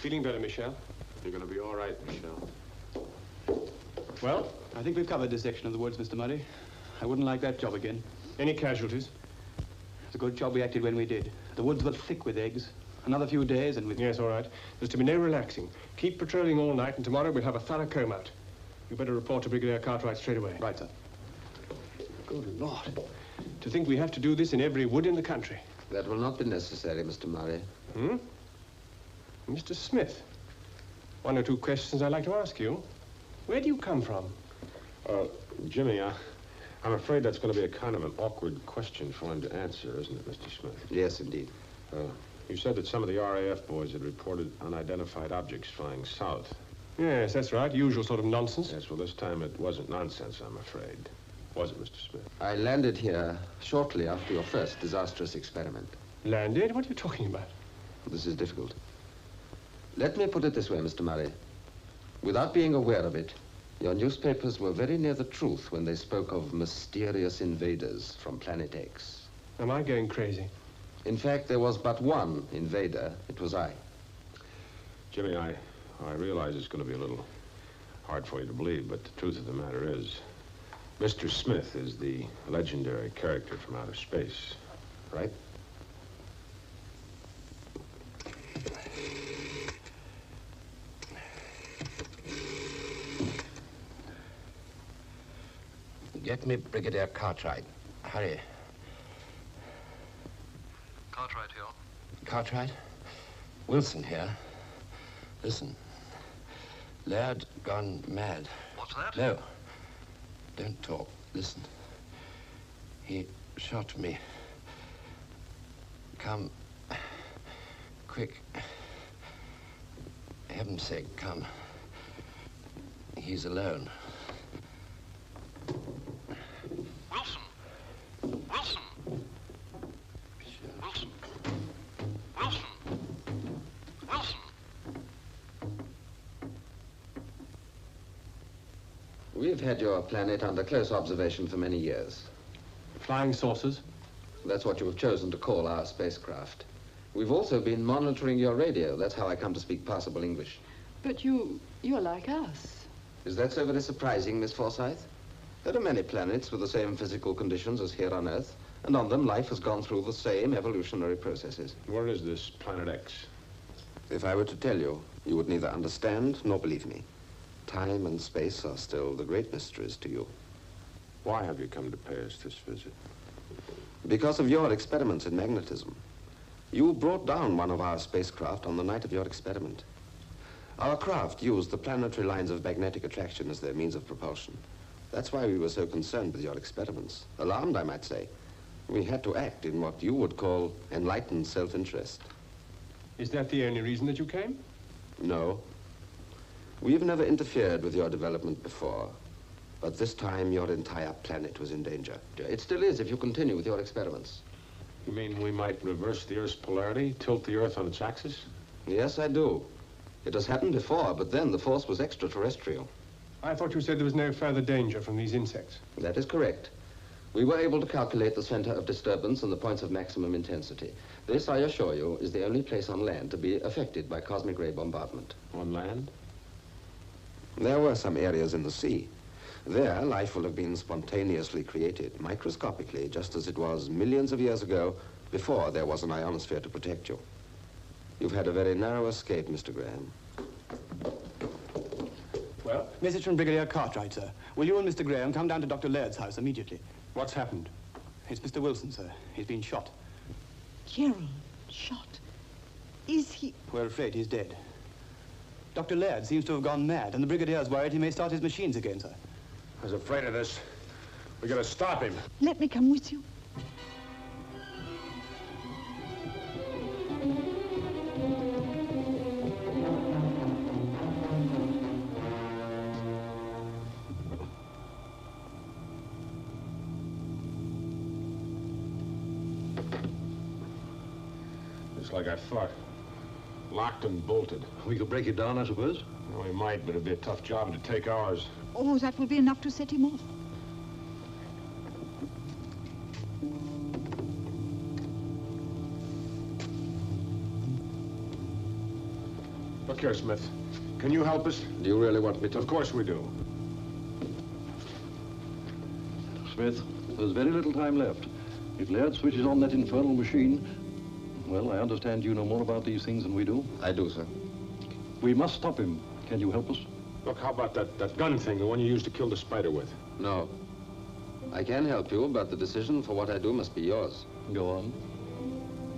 Feeling better, Michelle? You're going to be all right, Michelle. Well? I think we've covered this section of the woods, Mr. Murray. I wouldn't like that job again. Any casualties? It's a good job we acted when we did. The woods were thick with eggs. Another few days and we... Yes, all right. There's to be no relaxing. Keep patrolling all night, and tomorrow we'll have a thorough comb out. You better report to Brigadier Cartwright straight away. Right, sir. Good Lord. To think we have to do this in every wood in the country. That will not be necessary, Mr. Murray. Hmm? Mr. Smith, one or two questions I'd like to ask you. Where do you come from? Jimmy, I'm afraid that's going to be a kind of an awkward question for him to answer, isn't it, Mr. Smith? Yes, indeed. You said that some of the RAF boys had reported unidentified objects flying south. Yes, that's right. Usual sort of nonsense. Yes, well, this time it wasn't nonsense, I'm afraid. Was it, Mr. Smith? I landed here shortly after your first disastrous experiment. Landed? What are you talking about? This is difficult. Let me put it this way, Mr. Murray. Without being aware of it, your newspapers were very near the truth when they spoke of mysterious invaders from Planet X. Am I going crazy? In fact, there was but one invader. It was I. Jimmy, I realize it's going to be a little hard for you to believe, but the truth of the matter is, Mr. Smith is the legendary character from outer space, right? Get me Brigadier Cartwright. Hurry. Cartwright here. Cartwright? Wilson here. Listen. Laird gone mad. What's that? No. Don't talk. Listen. He shot me. Come. Quick. Heaven's sake, come. He's alone. Wilson! Wilson! Wilson! Wilson! Wilson! We've had your planet under close observation for many years. Flying saucers? That's what you have chosen to call our spacecraft. We've also been monitoring your radio. That's how I come to speak passable English. But you're like us. Is that so very surprising, Miss Forsyth? There are many planets with the same physical conditions as here on Earth, and on them life has gone through the same evolutionary processes. Where is this Planet X? If I were to tell you, you would neither understand nor believe me. Time and space are still the great mysteries to you. Why have you come to pay us this visit? Because of your experiments in magnetism. You brought down one of our spacecraft on the night of your experiment. Our craft used the planetary lines of magnetic attraction as their means of propulsion. That's why we were so concerned with your experiments. Alarmed, I might say. We had to act in what you would call enlightened self-interest. Is that the only reason that you came? No. We've never interfered with your development before. But this time, your entire planet was in danger. It still is if you continue with your experiments. You mean we might reverse the Earth's polarity, tilt the Earth on its axis? Yes, I do. It has happened before, but then the force was extraterrestrial. I thought you said there was no further danger from these insects. That is correct. We were able to calculate the center of disturbance and the points of maximum intensity. This, I assure you, is the only place on land to be affected by cosmic ray bombardment. On land? There were some areas in the sea. There, life will have been spontaneously created, microscopically, just as it was millions of years ago, before there was an ionosphere to protect you. You've had a very narrow escape, Mr. Graham. Well? Message from Brigadier Cartwright, sir. Will you and Mr. Graham come down to Dr. Laird's house immediately? What's happened? It's Mr. Wilson, sir. He's been shot. Gerald, shot? Is he... We're afraid he's dead. Dr. Laird seems to have gone mad, and the Brigadier's worried he may start his machines again, sir. I was afraid of this. We gotta stop him. Let me come with you. Just like I thought. Locked and bolted. We could break it down, I suppose. Well, we might, but it'd be a tough job to take ours. Oh, that will be enough to set him off. Look here, Smith. Can you help us? Do you really want me to? Of course we do. Smith, there's very little time left. If Laird switches on that infernal machine, well, I understand you know more about these things than we do. I do, sir. We must stop him. Can you help us? Look, how about that gun thing, the one you used to kill the spider with? No. I can help you, but the decision for what I do must be yours. Go on.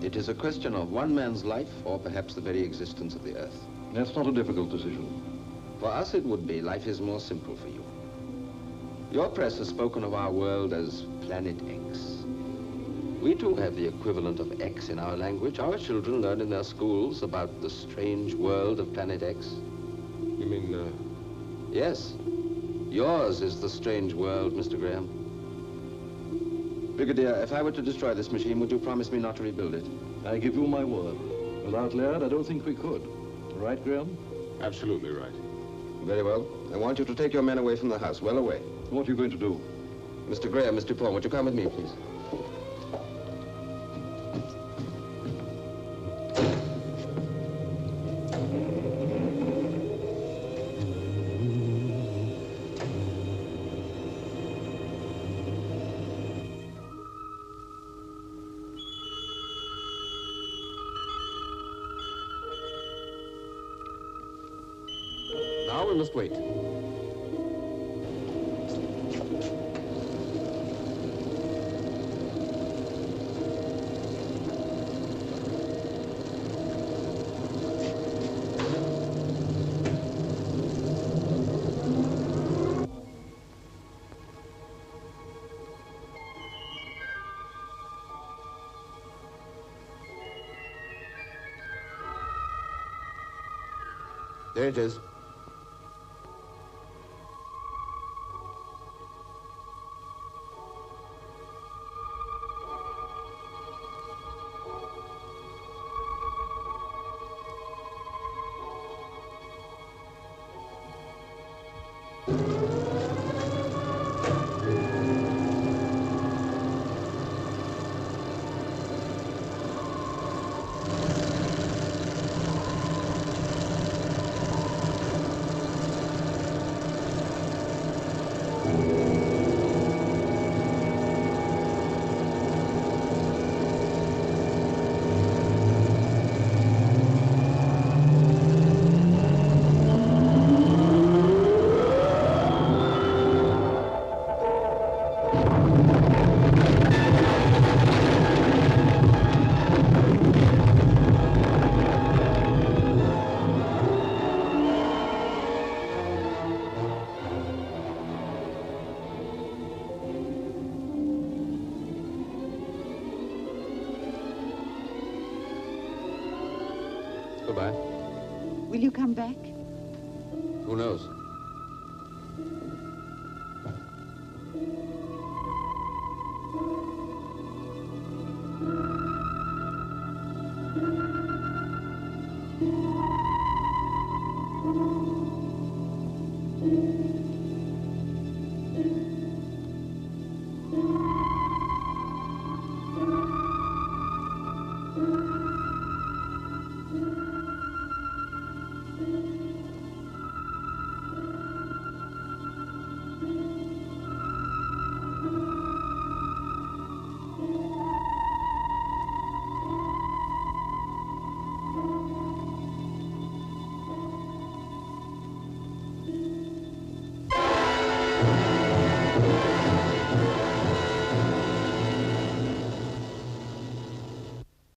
It is a question of one man's life, or perhaps the very existence of the Earth. That's not a difficult decision. For us, it would be. Life is more simple for you. Your press has spoken of our world as Planet X. We too have the equivalent of X in our language. Our children learn in their schools about the strange world of Planet X. You mean, Yes. Yours is the strange world, Mr. Graham. Brigadier, if I were to destroy this machine, would you promise me not to rebuild it? I give you my word. Without Laird, I don't think we could. Right, Graham? Absolutely right. Very well. I want you to take your men away from the house, well away. What are you going to do? Mr. Graham, Mr. Dupont, would you come with me, please? Now we must wait. There it is. Goodbye. Will you come back? Who knows?